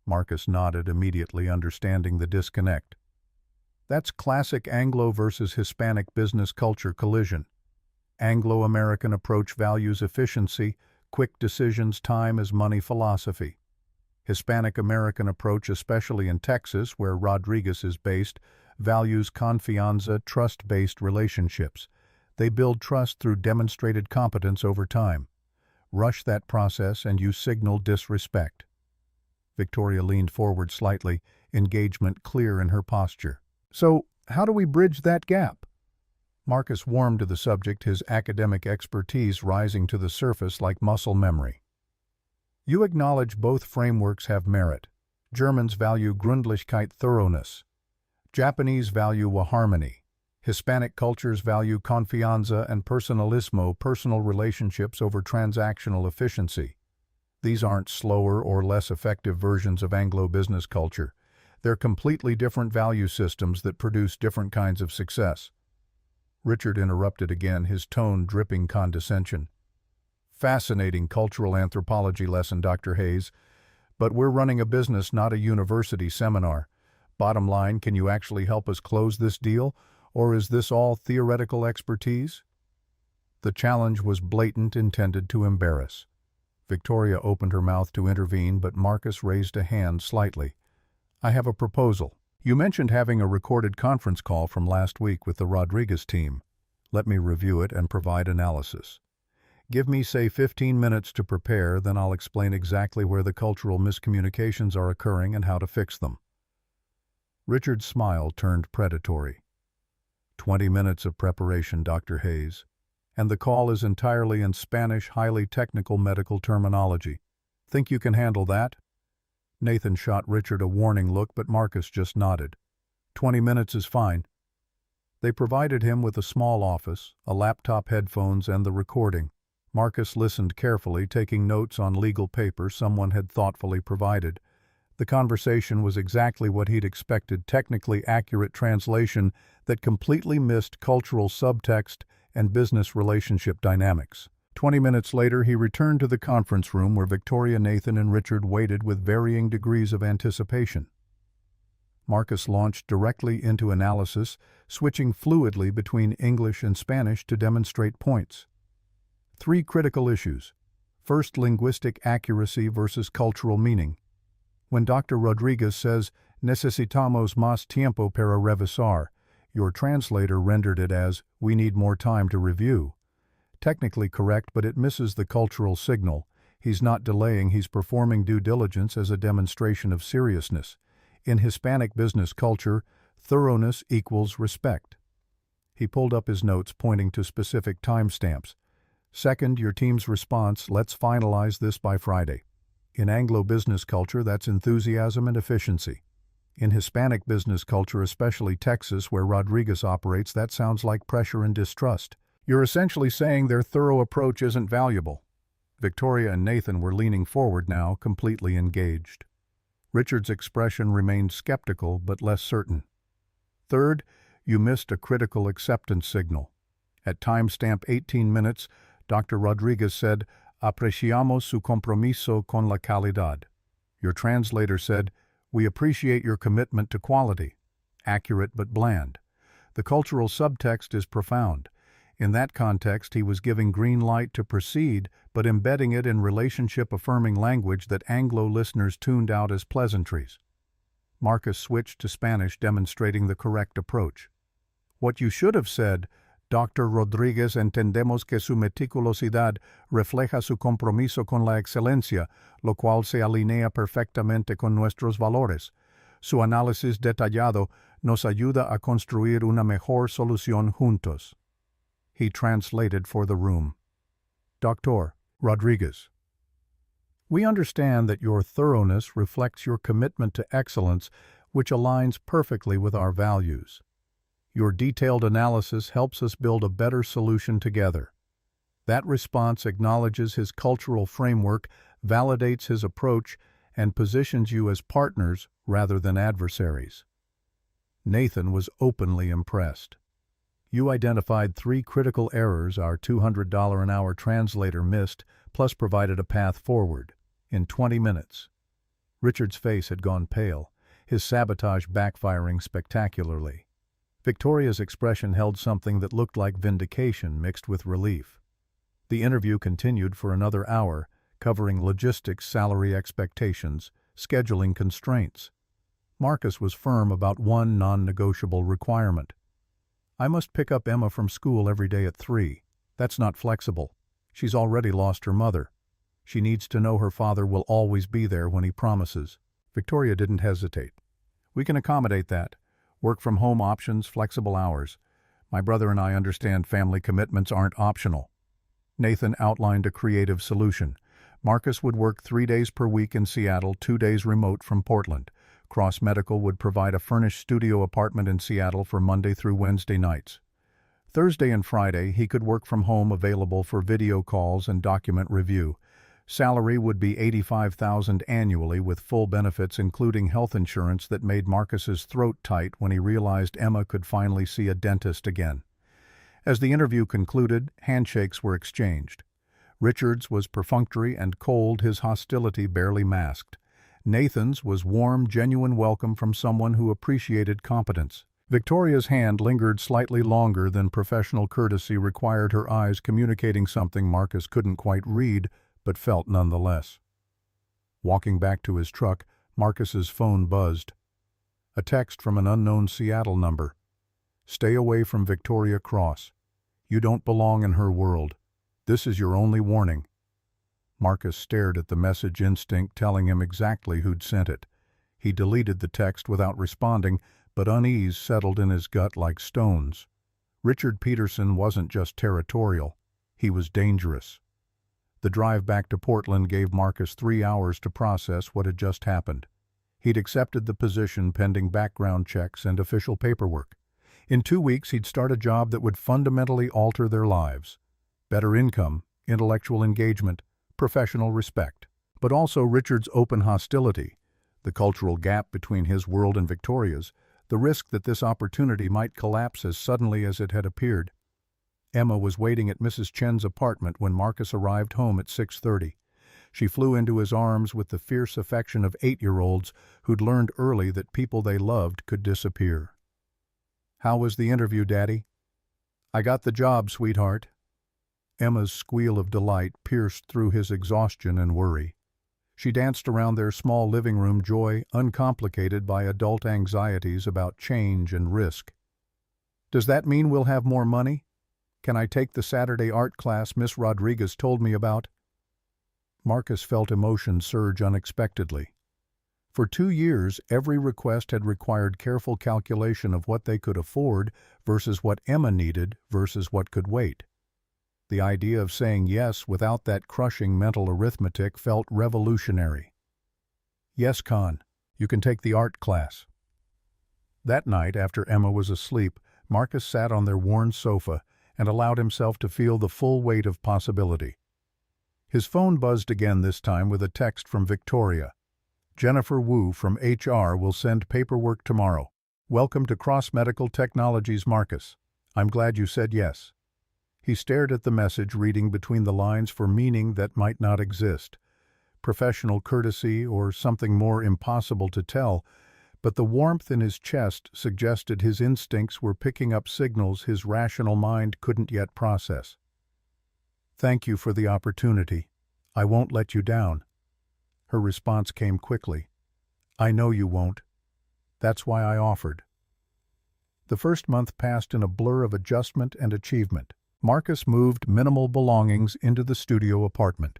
Speaker 1: Marcus nodded, immediately understanding the disconnect. That's classic Anglo versus Hispanic business culture collision. Anglo-American approach values efficiency, quick decisions, time as money philosophy. Hispanic-American approach, especially in Texas, where Rodriguez is based, values confianza, trust-based relationships. They build trust through demonstrated competence over time. Rush that process and you signal disrespect. Victoria leaned forward slightly, engagement clear in her posture. So, how do we bridge that gap? Marcus warmed to the subject, his academic expertise rising to the surface like muscle memory. You acknowledge both frameworks have merit. Germans value Gründlichkeit, thoroughness. Japanese value harmony. Hispanic cultures value confianza and personalismo, personal relationships over transactional efficiency. These aren't slower or less effective versions of Anglo business culture. They're completely different value systems that produce different kinds of success. Richard interrupted again, his tone dripping condescension. Fascinating cultural anthropology lesson, Dr. Hayes. But we're running a business, not a university seminar. Bottom line, can you actually help us close this deal, or is this all theoretical expertise? The challenge was blatant, intended to embarrass. Victoria opened her mouth to intervene, but Marcus raised a hand slightly. I have a proposal. You mentioned having a recorded conference call from last week with the Rodriguez team. Let me review it and provide analysis. Give me, say, 15 minutes to prepare, then I'll explain exactly where the cultural miscommunications are occurring and how to fix them. Richard's smile turned predatory. 20 minutes of preparation, Dr. Hayes. And the call is entirely in Spanish, highly technical medical terminology. Think you can handle that? Nathan shot Richard a warning look, but Marcus just nodded. 20 minutes is fine. They provided him with a small office, a laptop, headphones, and the recording. Marcus listened carefully, taking notes on legal paper someone had thoughtfully provided. The conversation was exactly what he'd expected, technically accurate translation that completely missed cultural subtext and business relationship dynamics. 20 minutes later, he returned to the conference room where Victoria, Nathan, and Richard waited with varying degrees of anticipation. Marcus launched directly into analysis, switching fluidly between English and Spanish to demonstrate points. 3 critical issues. First, linguistic accuracy versus cultural meaning. When Dr. Rodriguez says, necesitamos más tiempo para revisar, your translator rendered it as, we need more time to review. Technically correct, but it misses the cultural signal. He's not delaying, he's performing due diligence as a demonstration of seriousness. In Hispanic business culture, thoroughness equals respect. He pulled up his notes, pointing to specific timestamps. Second, your team's response, let's finalize this by Friday. In Anglo business culture, that's enthusiasm and efficiency. In Hispanic business culture, especially Texas, where Rodriguez operates, that sounds like pressure and distrust. You're essentially saying their thorough approach isn't valuable. Victoria and Nathan were leaning forward now, completely engaged. Richard's expression remained skeptical but less certain. Third, you missed a critical acceptance signal. At timestamp 18 minutes, Dr. Rodriguez said, apreciamos su compromiso con la calidad. Your translator said, we appreciate your commitment to quality. Accurate but bland. The cultural subtext is profound. In that context, he was giving green light to proceed, but embedding it in relationship-affirming language that Anglo listeners tuned out as pleasantries. Marcus switched to Spanish, demonstrating the correct approach. What you should have said, Dr. Rodriguez, entendemos que su meticulosidad refleja su compromiso con la excelencia, lo cual se alinea perfectamente con nuestros valores. Su análisis detallado nos ayuda a construir una mejor solución juntos. He translated for the room. Dr. Rodriguez, we understand that your thoroughness reflects your commitment to excellence, which aligns perfectly with our values. Your detailed analysis helps us build a better solution together. That response acknowledges his cultural framework, validates his approach, and positions you as partners rather than adversaries. Nathan was openly impressed. You identified 3 critical errors our $200 an hour translator missed, plus provided a path forward, in 20 minutes. Richard's face had gone pale, his sabotage backfiring spectacularly. Victoria's expression held something that looked like vindication mixed with relief. The interview continued for another hour, covering logistics, salary expectations, scheduling constraints. Marcus was firm about one non-negotiable requirement. I must pick up Emma from school every day at 3. That's not flexible. She's already lost her mother. She needs to know her father will always be there when he promises. Victoria didn't hesitate. We can accommodate that. Work from home options, flexible hours. My brother and I understand family commitments aren't optional. Nathan outlined a creative solution. Marcus would work 3 days per week in Seattle, 2 days remote from Portland. Cross Medical would provide a furnished studio apartment in Seattle for Monday through Wednesday nights. Thursday and Friday, he could work from home, available for video calls and document review. Salary would be $85,000 annually with full benefits, including health insurance that made Marcus's throat tight when he realized Emma could finally see a dentist again. As the interview concluded, handshakes were exchanged. Richard's was perfunctory and cold, his hostility barely masked. Nathan's was warm, genuine welcome from someone who appreciated competence. Victoria's hand lingered slightly longer than professional courtesy required, her eyes communicating something Marcus couldn't quite read, but felt nonetheless. Walking back to his truck, Marcus's phone buzzed. A text from an unknown Seattle number. Stay away from Victoria Cross. You don't belong in her world. This is your only warning. Marcus stared at the message, instinct telling him exactly who'd sent it. He deleted the text without responding, but unease settled in his gut like stones. Richard Peterson wasn't just territorial. He was dangerous. The drive back to Portland gave Marcus 3 hours to process what had just happened. He'd accepted the position pending background checks and official paperwork. In 2 weeks, he'd start a job that would fundamentally alter their lives. Better income, intellectual engagement, professional respect. But also Richard's open hostility, the cultural gap between his world and Victoria's, the risk that this opportunity might collapse as suddenly as it had appeared. Emma was waiting at Mrs. Chen's apartment when Marcus arrived home at 6:30. She flew into his arms with the fierce affection of 8-year-olds who'd learned early that people they loved could disappear. "How was the interview, Daddy?" "I got the job, sweetheart." Emma's squeal of delight pierced through his exhaustion and worry. She danced around their small living room, joy uncomplicated by adult anxieties about change and risk. "Does that mean we'll have more money? Can I take the Saturday art class Miss Rodriguez told me about?" Marcus felt emotion surge unexpectedly. For 2 years, every request had required careful calculation of what they could afford versus what Emma needed versus what could wait. The idea of saying yes without that crushing mental arithmetic felt revolutionary. "Yes, Con, you can take the art class." That night, after Emma was asleep, Marcus sat on their worn sofa and allowed himself to feel the full weight of possibility. His phone buzzed again, this time with a text from Victoria. "Jennifer Wu from HR will send paperwork tomorrow. Welcome to Cross Medical Technologies, Marcus. I'm glad you said yes." He stared at the message, reading between the lines for meaning that might not exist. Professional courtesy or something more impossible to tell, but the warmth in his chest suggested his instincts were picking up signals his rational mind couldn't yet process. "Thank you for the opportunity. I won't let you down." Her response came quickly. "I know you won't. That's why I offered." The first month passed in a blur of adjustment and achievement. Marcus moved minimal belongings into the studio apartment.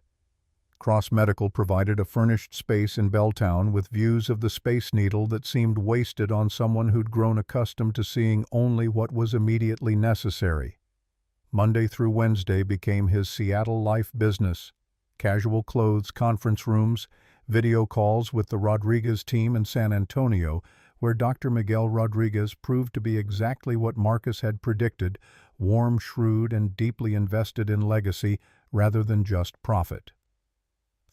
Speaker 1: Cross Medical provided a furnished space in Belltown with views of the Space Needle that seemed wasted on someone who'd grown accustomed to seeing only what was immediately necessary. Monday through Wednesday became his Seattle life business. Casual clothes, conference rooms, video calls with the Rodriguez team in San Antonio, where Dr. Miguel Rodriguez proved to be exactly what Marcus had predicted, warm, shrewd, and deeply invested in legacy rather than just profit.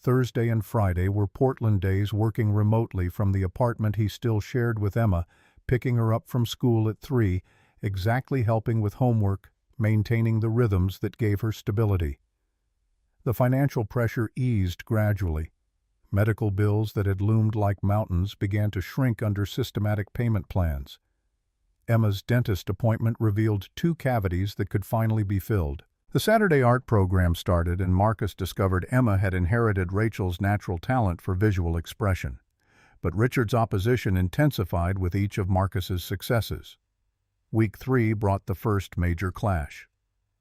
Speaker 1: Thursday and Friday were Portland days, working remotely from the apartment he still shared with Emma, picking her up from school at 3, exactly helping with homework, maintaining the rhythms that gave her stability. The financial pressure eased gradually. Medical bills that had loomed like mountains began to shrink under systematic payment plans. Emma's dentist appointment revealed 2 cavities that could finally be filled. The Saturday art program started, and Marcus discovered Emma had inherited Rachel's natural talent for visual expression. But Richard's opposition intensified with each of Marcus's successes. Week 3 brought the first major clash.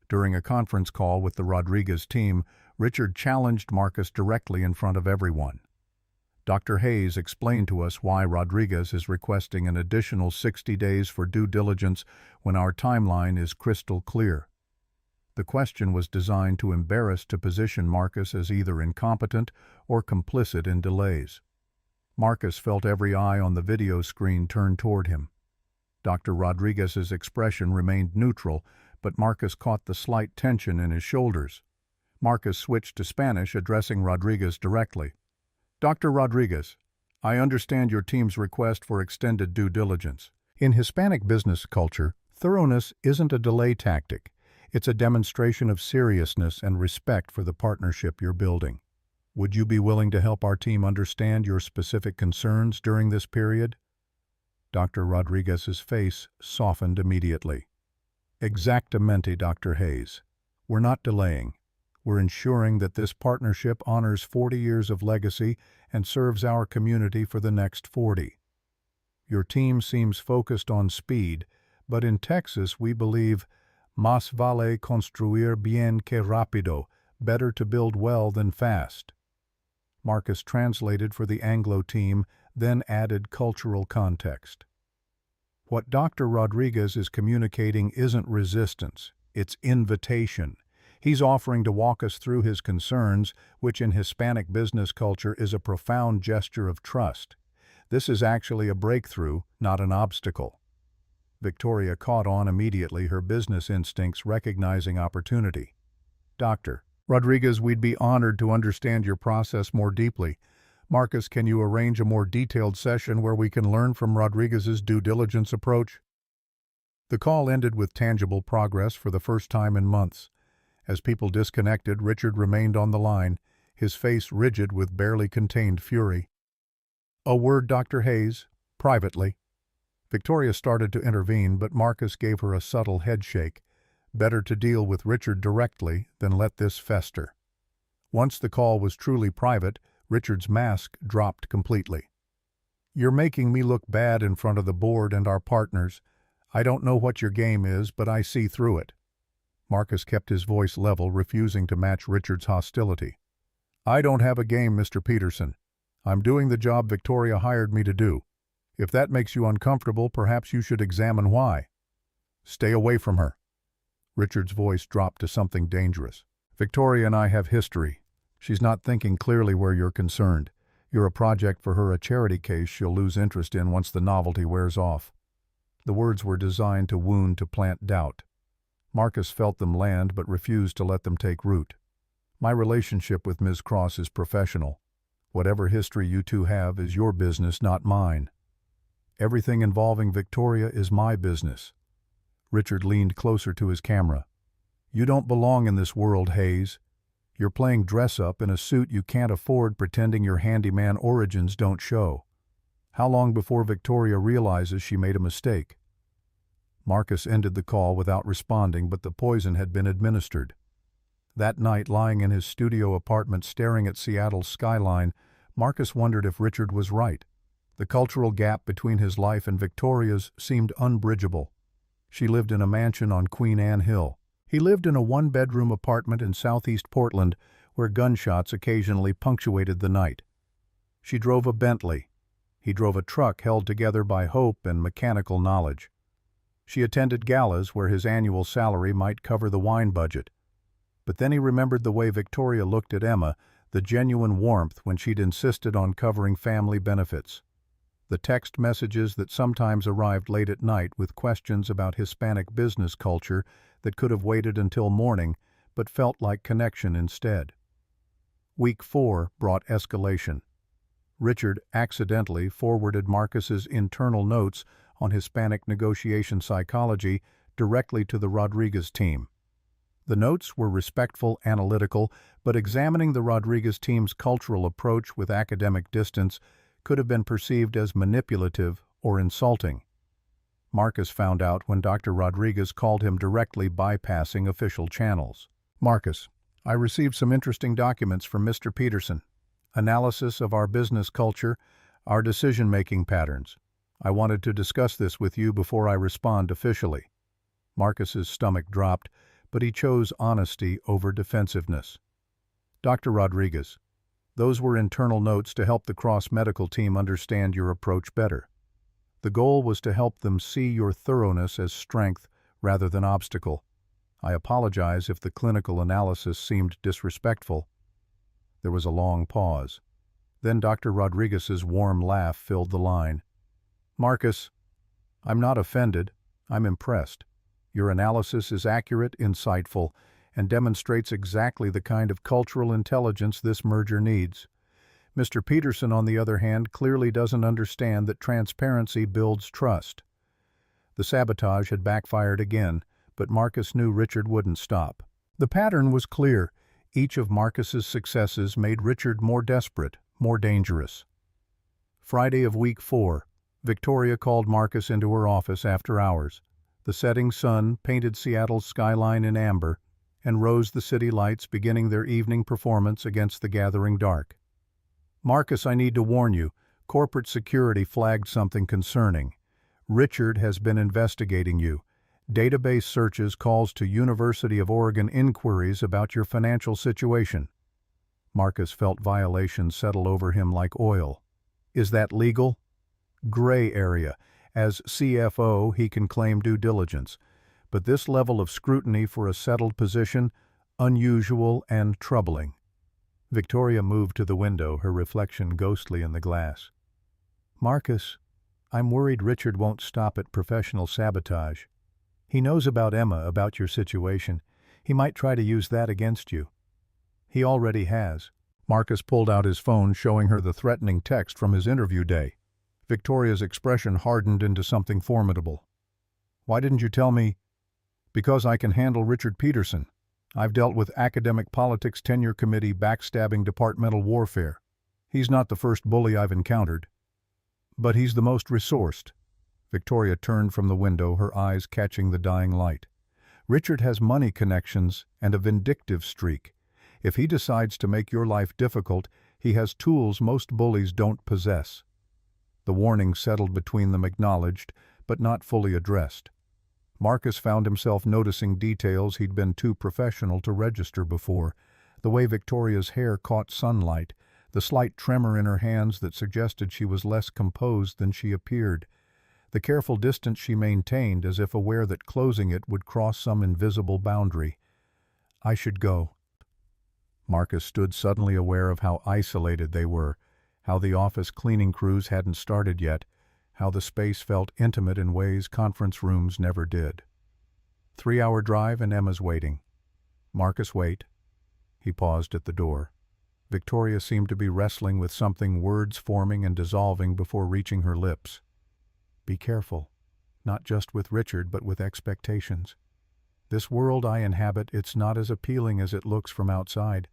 Speaker 1: During a conference call with the Rodriguez team, Richard challenged Marcus directly in front of everyone. Dr. Hayes explained to us why Rodriguez is requesting an additional 60 days for due diligence when our timeline is crystal clear. The question was designed to embarrass to position Marcus as either incompetent or complicit in delays. Marcus felt every eye on the video screen turned toward him. Dr. Rodriguez's expression remained neutral, but Marcus caught the slight tension in his shoulders. Marcus switched to Spanish, addressing Rodriguez directly. "Dr. Rodriguez, I understand your team's request for extended due diligence. In Hispanic business culture, thoroughness isn't a delay tactic. It's a demonstration of seriousness and respect for the partnership you're building. Would you be willing to help our team understand your specific concerns during this period?" Dr. Rodriguez's face softened immediately. "Exactamente, Dr. Hayes. We're not delaying. We're ensuring that this partnership honors 40 years of legacy and serves our community for the next 40. Your team seems focused on speed, but in Texas we believe más vale construir bien que rápido, better to build well than fast." Marcus translated for the Anglo team, then added cultural context. What Dr. Rodriguez is communicating isn't resistance, it's invitation. He's offering to walk us through his concerns, which in Hispanic business culture is a profound gesture of trust. This is actually a breakthrough, not an obstacle. Victoria caught on immediately, her business instincts recognizing opportunity. "Dr. Rodriguez, we'd be honored to understand your process more deeply. Marcus, can you arrange a more detailed session where we can learn from Rodriguez's due diligence approach?" The call ended with tangible progress for the first time in months. As people disconnected, Richard remained on the line, his face rigid with barely contained fury. "A word, Dr. Hayes, privately." Victoria started to intervene, but Marcus gave her a subtle headshake. Better to deal with Richard directly than let this fester. Once the call was truly private, Richard's mask dropped completely. "You're making me look bad in front of the board and our partners. I don't know what your game is, but I see through it." Marcus kept his voice level, refusing to match Richard's hostility. "I don't have a game, Mr. Peterson. I'm doing the job Victoria hired me to do. If that makes you uncomfortable, perhaps you should examine why." "Stay away from her." Richard's voice dropped to something dangerous. "Victoria and I have history. She's not thinking clearly where you're concerned. You're a project for her, a charity case she'll lose interest in once the novelty wears off." The words were designed to wound, to plant doubt. Marcus felt them land but refused to let them take root. "My relationship with Ms. Cross is professional. Whatever history you two have is your business, not mine. Everything involving Victoria is my business." Richard leaned closer to his camera. "You don't belong in this world, Hayes. You're playing dress-up in a suit you can't afford, pretending your handyman origins don't show. How long before Victoria realizes she made a mistake?" Marcus ended the call without responding, but the poison had been administered. That night, lying in his studio apartment staring at Seattle's skyline, Marcus wondered if Richard was right. The cultural gap between his life and Victoria's seemed unbridgeable. She lived in a mansion on Queen Anne Hill. He lived in a one-bedroom apartment in southeast Portland where gunshots occasionally punctuated the night. She drove a Bentley. He drove a truck held together by hope and mechanical knowledge. She attended galas where his annual salary might cover the wine budget. But then he remembered the way Victoria looked at Emma, the genuine warmth when she'd insisted on covering family benefits. The text messages that sometimes arrived late at night with questions about Hispanic business culture that could have waited until morning, but felt like connection instead. Week 4 brought escalation. Richard accidentally forwarded Marcus's internal notes on Hispanic negotiation psychology directly to the Rodriguez team. The notes were respectful, analytical, but examining the Rodriguez team's cultural approach with academic distance could have been perceived as manipulative or insulting. Marcus found out when Dr. Rodriguez called him directly, bypassing official channels. "Marcus, I received some interesting documents from Mr. Peterson. Analysis of our business culture, our decision-making patterns. I wanted to discuss this with you before I respond officially." Marcus's stomach dropped, but he chose honesty over defensiveness. "Dr. Rodriguez, those were internal notes to help the cross-medical team understand your approach better. The goal was to help them see your thoroughness as strength rather than obstacle. I apologize if the clinical analysis seemed disrespectful." There was a long pause. Then Dr. Rodriguez's warm laugh filled the line. "Marcus, I'm not offended. I'm impressed. Your analysis is accurate, insightful, and demonstrates exactly the kind of cultural intelligence this merger needs. Mr. Peterson, on the other hand, clearly doesn't understand that transparency builds trust." The sabotage had backfired again, but Marcus knew Richard wouldn't stop. The pattern was clear. Each of Marcus's successes made Richard more desperate, more dangerous. Friday of week 4, Victoria called Marcus into her office after hours. The setting sun painted Seattle's skyline in amber, and rose the city lights beginning their evening performance against the gathering dark. "Marcus, I need to warn you, corporate security flagged something concerning. Richard has been investigating you. Database searches, calls to University of Oregon inquiries about your financial situation." Marcus felt violations settle over him like oil. "Is that legal?" "Gray area. As CFO, he can claim due diligence. But this level of scrutiny for a settled position, unusual and troubling." Victoria moved to the window, her reflection ghostly in the glass. "Marcus, I'm worried Richard won't stop at professional sabotage. He knows about Emma, about your situation. He might try to use that against you." "He already has." Marcus pulled out his phone, showing her the threatening text from his interview day. Victoria's expression hardened into something formidable. "Why didn't you tell me?" "Because I can handle Richard Peterson. I've dealt with academic politics, tenure committee, backstabbing, departmental warfare. He's not the first bully I've encountered. But he's the most resourced." Victoria turned from the window, her eyes catching the dying light. "Richard has money connections and a vindictive streak. If he decides to make your life difficult, he has tools most bullies don't possess." The warning settled between them, acknowledged, but not fully addressed. Marcus found himself noticing details he'd been too professional to register before: the way Victoria's hair caught sunlight, the slight tremor in her hands that suggested she was less composed than she appeared, the careful distance she maintained as if aware that closing it would cross some invisible boundary. "I should go." Marcus stood suddenly aware of how isolated they were, how the office cleaning crews hadn't started yet, how the space felt intimate in ways conference rooms never did. 3-hour drive and Emma's waiting. "Marcus, wait." He paused at the door. Victoria seemed to be wrestling with something, words forming and dissolving before reaching her lips. "Be careful, not just with Richard but with expectations. This world I inhabit, it's not as appealing as it looks from outside.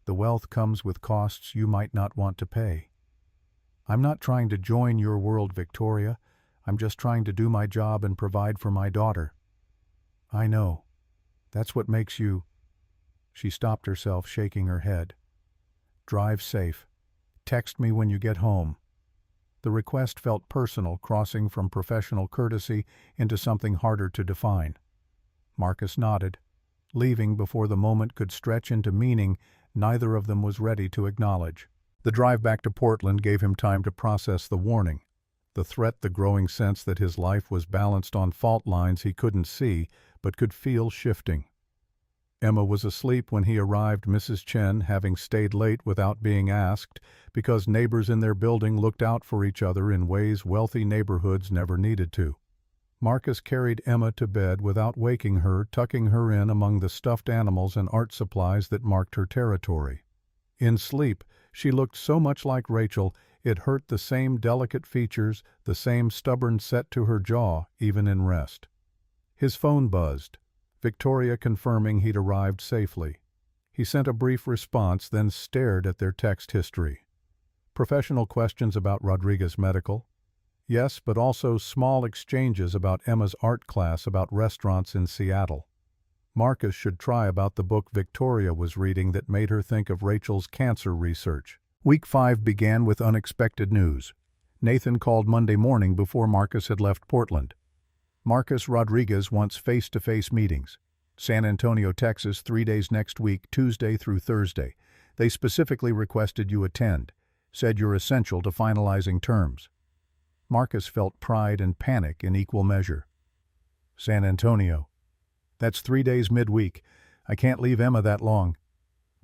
Speaker 1: The wealth comes with costs you might not want to pay. I'm not trying to join your world, Victoria. I'm just trying to do my job and provide for my daughter." "I know. That's what makes you—" She stopped herself, shaking her head. "Drive safe. Text me when you get home." The request felt personal, crossing from professional courtesy into something harder to define. Marcus nodded. Leaving before the moment could stretch into meaning neither of them was ready to acknowledge. The drive back to Portland gave him time to process the warning, the threat, the growing sense that his life was balanced on fault lines he couldn't see but could feel shifting. Emma was asleep when he arrived, Mrs. Chen having stayed late without being asked because neighbors in their building looked out for each other in ways wealthy neighborhoods never needed to. Marcus carried Emma to bed without waking her, tucking her in among the stuffed animals and art supplies that marked her territory. In sleep, she looked so much like Rachel, it hurt the same delicate features, the same stubborn set to her jaw, even in rest. His phone buzzed, Victoria confirming he'd arrived safely. He sent a brief response, then stared at their text history. Professional questions about Rodriguez Medical? Yes, but also small exchanges about Emma's art class, about restaurants in Seattle. Marcus should try about the book Victoria was reading that made her think of Rachel's cancer research. Week 5 began with unexpected news. Nathan called Monday morning before Marcus had left Portland. Marcus Rodriguez wants face-to-face meetings. San Antonio, Texas, 3 days next week, Tuesday through Thursday. They specifically requested you attend. Said you're essential to finalizing terms. Marcus felt pride and panic in equal measure. San Antonio. That's 3 days midweek. I can't leave Emma that long.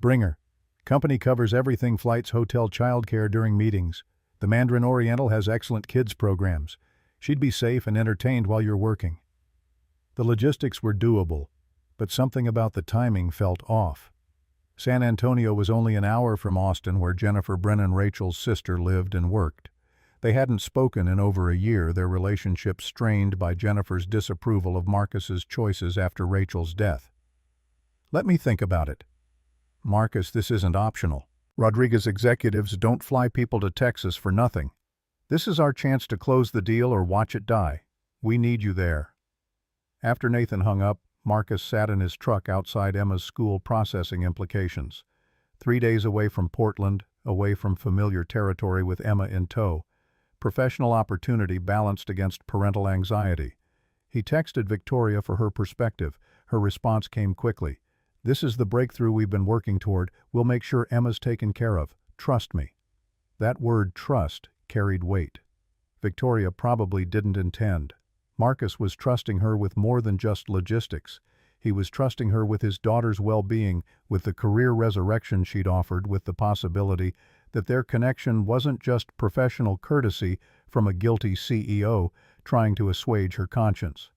Speaker 1: Bring her. Company covers everything: flights, hotel, childcare during meetings. The Mandarin Oriental has excellent kids programs. She'd be safe and entertained while you're working. The logistics were doable, but something about the timing felt off. San Antonio was only an hour from Austin, where Jennifer Brennan, Rachel's sister, lived and worked. They hadn't spoken in over a year, their relationship strained by Jennifer's disapproval of Marcus's choices after Rachel's death. Let me think about it. Marcus, this isn't optional. Rodriguez executives don't fly people to Texas for nothing. This is our chance to close the deal or watch it die. We need you there. After Nathan hung up, Marcus sat in his truck outside Emma's school, processing implications. 3 days away from Portland, away from familiar territory with Emma in tow. Professional opportunity balanced against parental anxiety. He texted Victoria for her perspective. Her response came quickly. This is the breakthrough we've been working toward. We'll make sure Emma's taken care of. Trust me. That word trust carried weight. Victoria probably didn't intend. Marcus was trusting her with more than just logistics. He was trusting her with his daughter's well-being, with the career resurrection she'd offered, with the possibility that their connection wasn't just professional courtesy from a guilty CEO trying to assuage her conscience.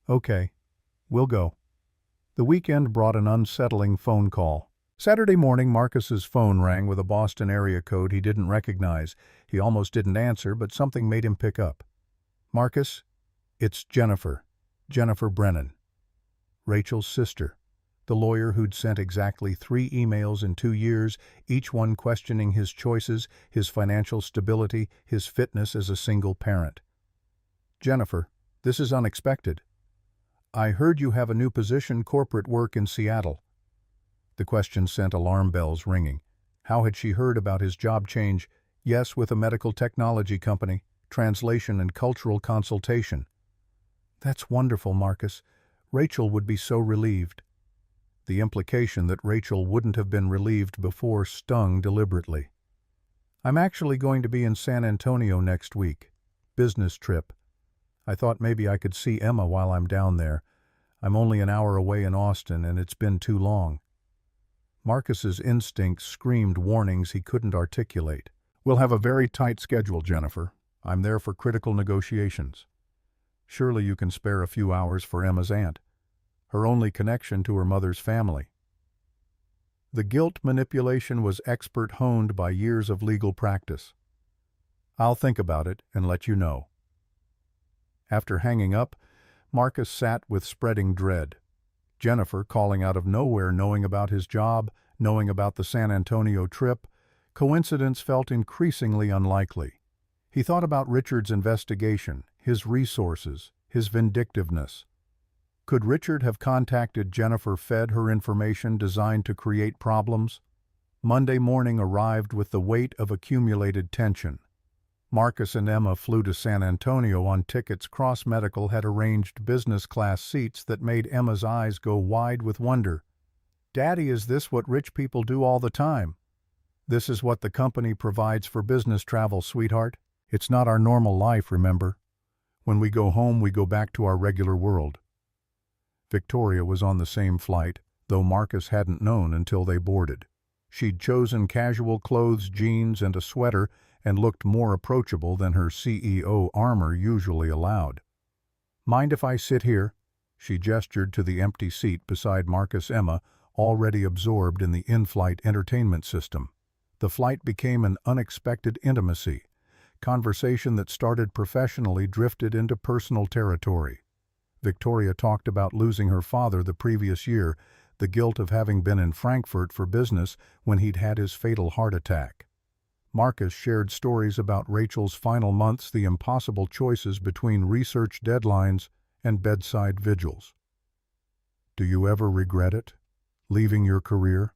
Speaker 1: Okay, we'll go. The weekend brought an unsettling phone call. Saturday morning, Marcus's phone rang with a Boston area code he didn't recognize. He almost didn't answer, but something made him pick up. Marcus, it's Jennifer. Jennifer Brennan. Rachel's sister. The lawyer who'd sent exactly 3 emails in 2 years, each one questioning his choices, his financial stability, his fitness as a single parent. Jennifer, this is unexpected. I heard you have a new position, corporate work in Seattle. The question sent alarm bells ringing. How had she heard about his job change? Yes, with a medical technology company, translation and cultural consultation. That's wonderful, Marcus. Rachel would be so relieved. The implication that Rachel wouldn't have been relieved before stung deliberately. I'm actually going to be in San Antonio next week. Business trip. I thought maybe I could see Emma while I'm down there. I'm only an hour away in Austin, and it's been too long. Marcus's instincts screamed warnings he couldn't articulate. We'll have a very tight schedule, Jennifer. I'm there for critical negotiations. Surely you can spare a few hours for Emma's aunt, her only connection to her mother's family. The guilt manipulation was expert, honed by years of legal practice. I'll think about it and let you know. After hanging up, Marcus sat with spreading dread. Jennifer calling out of nowhere, knowing about his job, knowing about the San Antonio trip. Coincidence felt increasingly unlikely. He thought about Richard's investigation, his resources, his vindictiveness. Could Richard have contacted Jennifer, fed her information designed to create problems? Monday morning arrived with the weight of accumulated tension. Marcus and Emma flew to San Antonio on tickets Cross Medical had arranged, business-class seats that made Emma's eyes go wide with wonder. Daddy, is this what rich people do all the time? This is what the company provides for business travel, sweetheart. It's not our normal life, remember? When we go home, we go back to our regular world. Victoria was on the same flight, though Marcus hadn't known until they boarded. She'd chosen casual clothes, jeans, and a sweater, and looked more approachable than her CEO armor usually allowed. Mind if I sit here? She gestured to the empty seat beside Marcus. Emma, already absorbed in the in-flight entertainment system. The flight became an unexpected intimacy. Conversation that started professionally drifted into personal territory. Victoria talked about losing her father the previous year, the guilt of having been in Frankfurt for business when he'd had his fatal heart attack. Marcus shared stories about Rachel's final months, the impossible choices between research deadlines and bedside vigils. Do you ever regret it? Leaving your career?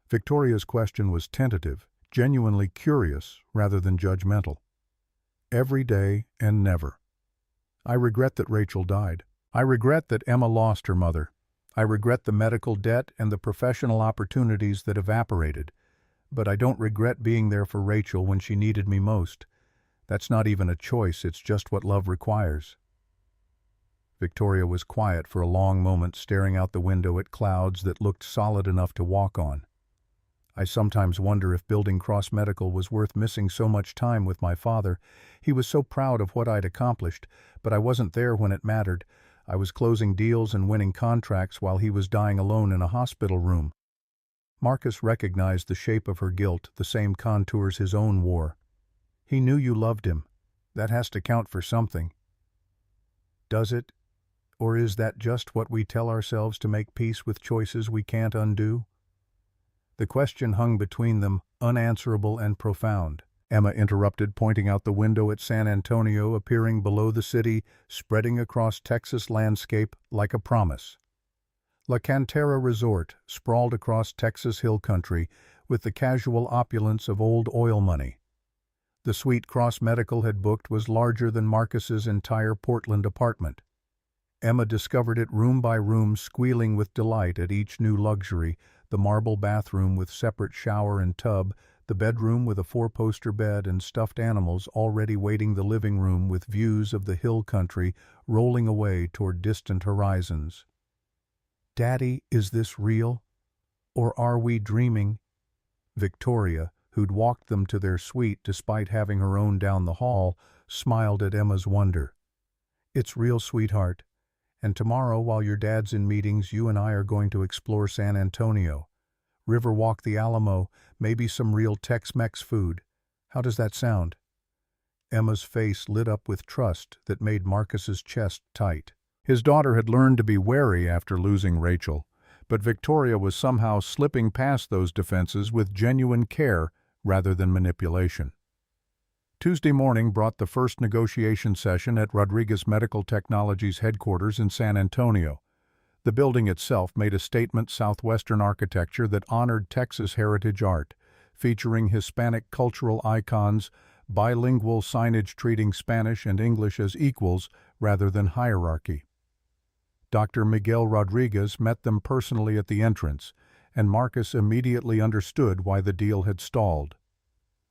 Speaker 1: Victoria's question was tentative, genuinely curious rather than judgmental. Every day and never. I regret that Rachel died. I regret that Emma lost her mother. I regret the medical debt and the professional opportunities that evaporated. But I don't regret being there for Rachel when she needed me most. That's not even a choice, it's just what love requires. Victoria was quiet for a long moment, staring out the window at clouds that looked solid enough to walk on. I sometimes wonder if building Cross Medical was worth missing so much time with my father. He was so proud of what I'd accomplished, but I wasn't there when it mattered. I was closing deals and winning contracts while he was dying alone in a hospital room. Marcus recognized the shape of her guilt, the same contours his own wore. He knew you loved him. That has to count for something. Does it? Or is that just what we tell ourselves to make peace with choices we can't undo? The question hung between them, unanswerable and profound. Emma interrupted, pointing out the window at San Antonio appearing below the city, spreading across Texas landscape like a promise. La Cantera Resort sprawled across Texas hill country with the casual opulence of old oil money. The suite Cross Medical had booked was larger than Marcus's entire Portland apartment. Emma discovered it room by room, squealing with delight at each new luxury, the marble bathroom with separate shower and tub, the bedroom with a four-poster bed and stuffed animals already waiting the living room with views of the hill country rolling away toward distant horizons. Daddy, is this real? Or are we dreaming? Victoria, who'd walked them to their suite despite having her own down the hall, smiled at Emma's wonder. It's real, sweetheart. And tomorrow, while your dad's in meetings, you and I are going to explore San Antonio. Riverwalk the Alamo, maybe some real Tex-Mex food. How does that sound? Emma's face lit up with trust that made Marcus's chest tight. His daughter had learned to be wary after losing Rachel, but Victoria was somehow slipping past those defenses with genuine care rather than manipulation. Tuesday morning brought the first negotiation session at Rodriguez Medical Technologies headquarters in San Antonio. The building itself made a statement Southwestern architecture that honored Texas heritage art, featuring Hispanic cultural icons, bilingual signage treating Spanish and English as equals rather than hierarchy. Dr. Miguel Rodriguez met them personally at the entrance, and Marcus immediately understood why the deal had stalled.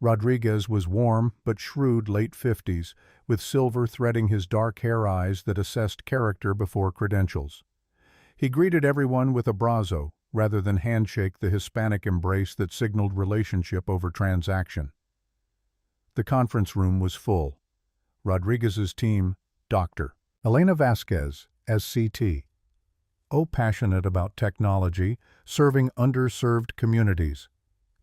Speaker 1: Rodriguez was warm but shrewd late 50s, with silver threading his dark hair eyes that assessed character before credentials. He greeted everyone with abrazo, rather than handshake, the Hispanic embrace that signaled relationship over transaction. The conference room was full. Rodriguez's team, Dr. Elena Vasquez, as CT. Oh, passionate about technology, serving underserved communities.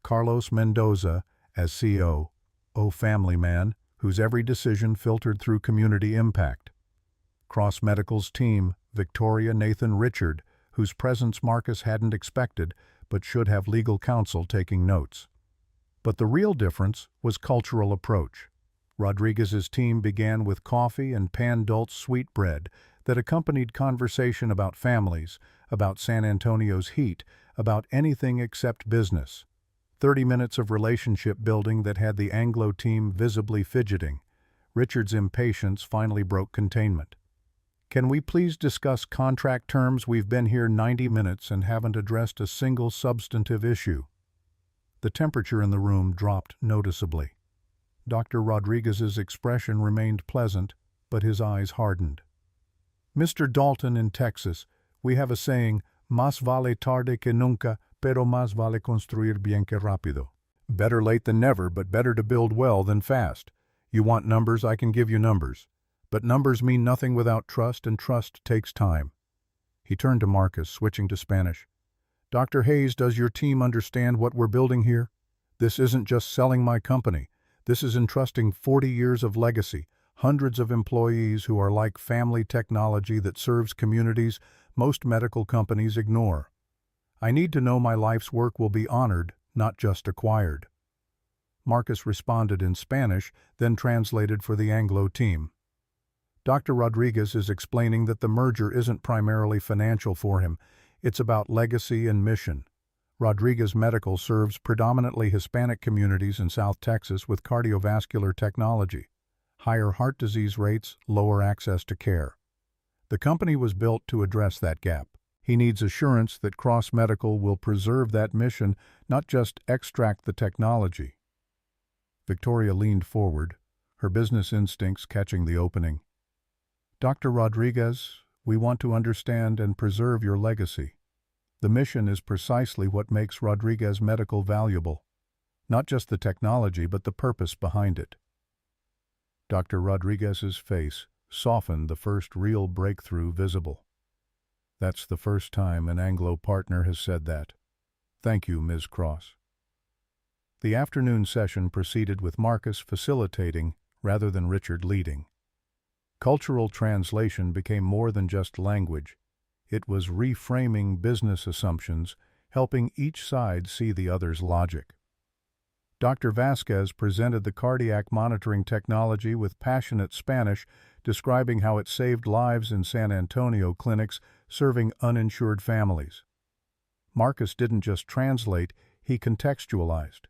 Speaker 1: Carlos Mendoza, as CO. Oh, family man, whose every decision filtered through community impact. Cross Medical's team, Victoria Nathan Richard, whose presence Marcus hadn't expected, but should have legal counsel taking notes. But the real difference was cultural approach. Rodriguez's team began with coffee and pan-dulce sweetbread that accompanied conversation about families, about San Antonio's heat, about anything except business. 30 minutes of relationship building that had the Anglo team visibly fidgeting. Richard's impatience finally broke containment. Can we please discuss contract terms? We've been here 90 minutes and haven't addressed a single substantive issue. The temperature in the room dropped noticeably. Dr. Rodriguez's expression remained pleasant, but his eyes hardened. Mr. Dalton in Texas, we have a saying, más vale tarde que nunca, pero más vale construir bien que rápido. Better late than never, but better to build well than fast. You want numbers, I can give you numbers. But numbers mean nothing without trust, and trust takes time. He turned to Marcus, switching to Spanish. Dr. Hayes, does your team understand what we're building here? This isn't just selling my company. This is entrusting 40 years of legacy, hundreds of employees who are like family technology that serves communities most medical companies ignore. I need to know my life's work will be honored, not just acquired. Marcus responded in Spanish, then translated for the Anglo team. Dr. Rodriguez is explaining that the merger isn't primarily financial for him. It's about legacy and mission. Rodriguez Medical serves predominantly Hispanic communities in South Texas with cardiovascular technology. Higher heart disease rates, lower access to care. The company was built to address that gap. He needs assurance that Cross Medical will preserve that mission, not just extract the technology. Victoria leaned forward, her business instincts catching the opening. Dr. Rodriguez, we want to understand and preserve your legacy. The mission is precisely what makes Rodriguez Medical valuable. Not just the technology, but the purpose behind it. Dr. Rodriguez's face softened, the first real breakthrough visible. That's the first time an Anglo partner has said that. Thank you, Ms. Cross. The afternoon session proceeded with Marcus facilitating rather than Richard leading. Cultural translation became more than just language. It was reframing business assumptions, helping each side see the other's logic. Dr. Vasquez presented the cardiac monitoring technology with passionate Spanish, describing how it saved lives in San Antonio clinics serving uninsured families. Marcus didn't just translate, he contextualized.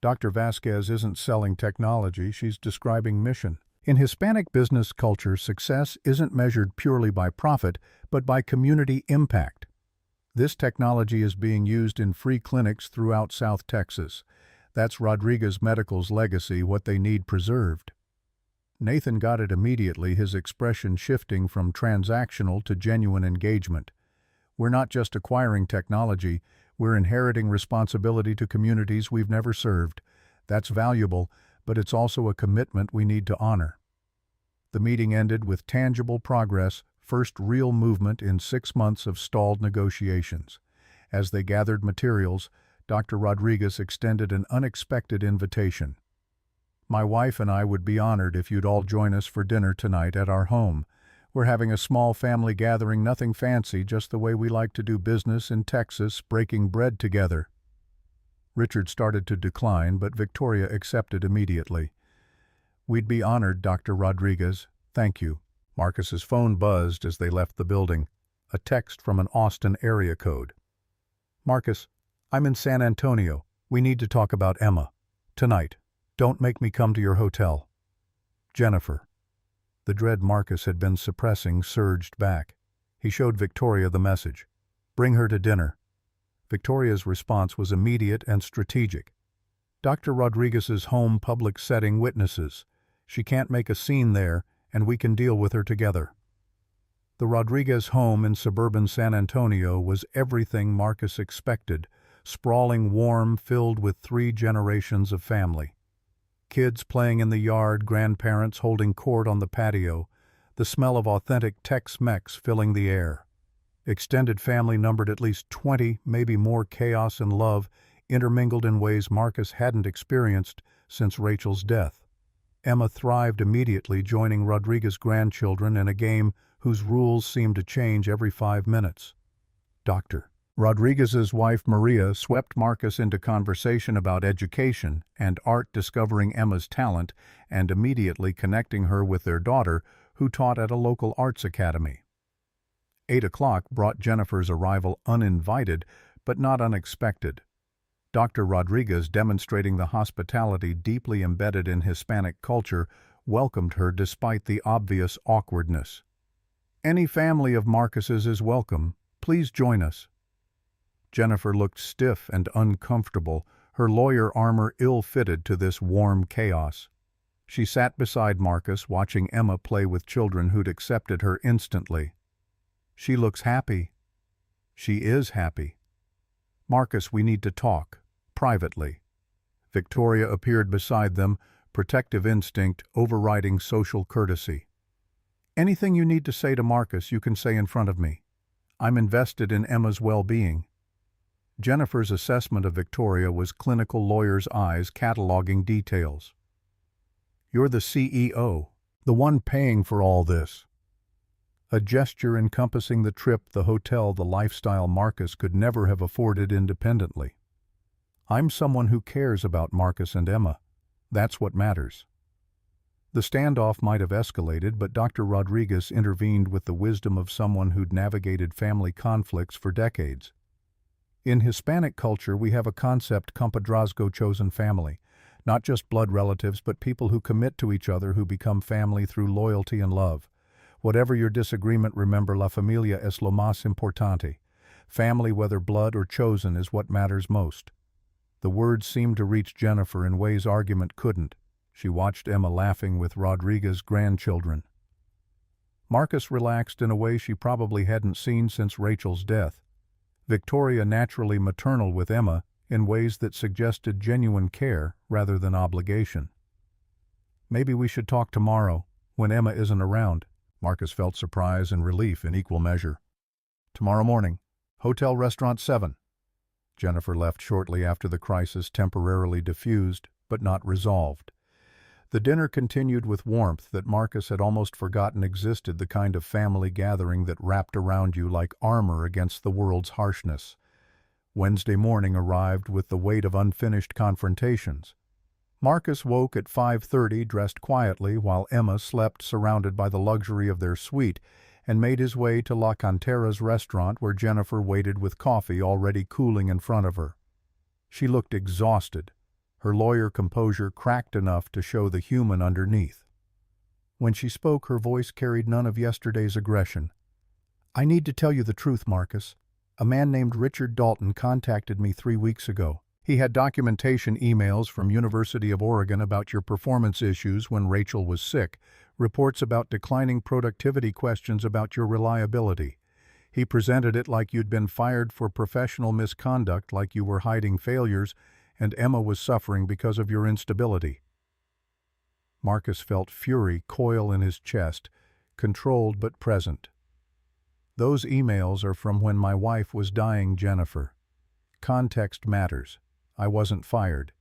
Speaker 1: Dr. Vasquez isn't selling technology, she's describing mission. In Hispanic business culture, success isn't measured purely by profit, but by community impact. This technology is being used in free clinics throughout South Texas. That's Rodriguez Medical's legacy, what they need preserved. Nathan got it immediately, his expression shifting from transactional to genuine engagement. We're not just acquiring technology, we're inheriting responsibility to communities we've never served. That's valuable, but it's also a commitment we need to honor. The meeting ended with tangible progress, first real movement in 6 months of stalled negotiations. As they gathered materials, Dr. Rodriguez extended an unexpected invitation. My wife and I would be honored if you'd all join us for dinner tonight at our home. We're having a small family gathering, nothing fancy, just the way we like to do business in Texas, breaking bread together. Richard started to decline, but Victoria accepted immediately. We'd be honored, Dr. Rodriguez. Thank you. Marcus's phone buzzed as they left the building. A text from an Austin area code. Marcus, I'm in San Antonio. We need to talk about Emma. Tonight. Don't make me come to your hotel. Jennifer. The dread Marcus had been suppressing surged back. He showed Victoria the message. Bring her to dinner. Victoria's response was immediate and strategic. Dr. Rodriguez's home public setting witnesses. She can't make a scene there, and we can deal with her together. The Rodriguez home in suburban San Antonio was everything Marcus expected, sprawling, warm, filled with 3 generations of family. Kids playing in the yard, grandparents holding court on the patio, the smell of authentic Tex-Mex filling the air. Extended family numbered at least 20, maybe more, chaos and love, intermingled in ways Marcus hadn't experienced since Rachel's death. Emma thrived immediately, joining Rodriguez's grandchildren in a game whose rules seemed to change every 5 minutes. Dr. Rodriguez's wife Maria swept Marcus into conversation about education and art, discovering Emma's talent and immediately connecting her with their daughter, who taught at a local arts academy. 8 o'clock brought Jennifer's arrival uninvited, but not unexpected. Dr. Rodriguez, demonstrating the hospitality deeply embedded in Hispanic culture, welcomed her despite the obvious awkwardness. Any family of Marcus's is welcome. Please join us. Jennifer looked stiff and uncomfortable, her lawyer armor ill-fitted to this warm chaos. She sat beside Marcus, watching Emma play with children who'd accepted her instantly. She looks happy. She is happy. Marcus, we need to talk, privately. Victoria appeared beside them, protective instinct overriding social courtesy. Anything you need to say to Marcus, you can say in front of me. I'm invested in Emma's well-being. Jennifer's assessment of Victoria was clinical lawyer's eyes cataloging details. "You're the CEO, the one paying for all this." A gesture encompassing the trip, the hotel, the lifestyle Marcus could never have afforded independently. "I'm someone who cares about Marcus and Emma. That's what matters." The standoff might have escalated, but Dr. Rodriguez intervened with the wisdom of someone who'd navigated family conflicts for decades. In Hispanic culture, we have a concept, compadrazgo, chosen family. Not just blood relatives, but people who commit to each other, who become family through loyalty and love. Whatever your disagreement, remember, la familia es lo más importante. Family, whether blood or chosen, is what matters most. The words seemed to reach Jennifer in ways argument couldn't. She watched Emma laughing with Rodriguez's grandchildren. Marcus relaxed in a way she probably hadn't seen since Rachel's death. Victoria naturally maternal with Emma in ways that suggested genuine care rather than obligation. "Maybe we should talk tomorrow, when Emma isn't around." Marcus felt surprise and relief in equal measure. "Tomorrow morning, Hotel Restaurant 7. Jennifer left shortly after the crisis temporarily diffused, but not resolved. The dinner continued with warmth that Marcus had almost forgotten existed, the kind of family gathering that wrapped around you like armor against the world's harshness. Wednesday morning arrived with the weight of unfinished confrontations. Marcus woke at 5:30, dressed quietly, while Emma slept surrounded by the luxury of their suite, and made his way to La Cantera's restaurant, where Jennifer waited with coffee already cooling in front of her. She looked exhausted, her lawyer composure cracked enough to show the human underneath. When she spoke, her voice carried none of yesterday's aggression. "I need to tell you the truth, Marcus. A man named Richard Dalton contacted me 3 weeks ago. He had documentation emails from University of Oregon about your performance issues when Rachel was sick, reports about declining productivity, questions about your reliability. He presented it like you'd been fired for professional misconduct, like you were hiding failures, and Emma was suffering because of your instability." Marcus felt fury coil in his chest, controlled but present. "Those emails are from when my wife was dying, Jennifer. Context matters. I wasn't fired.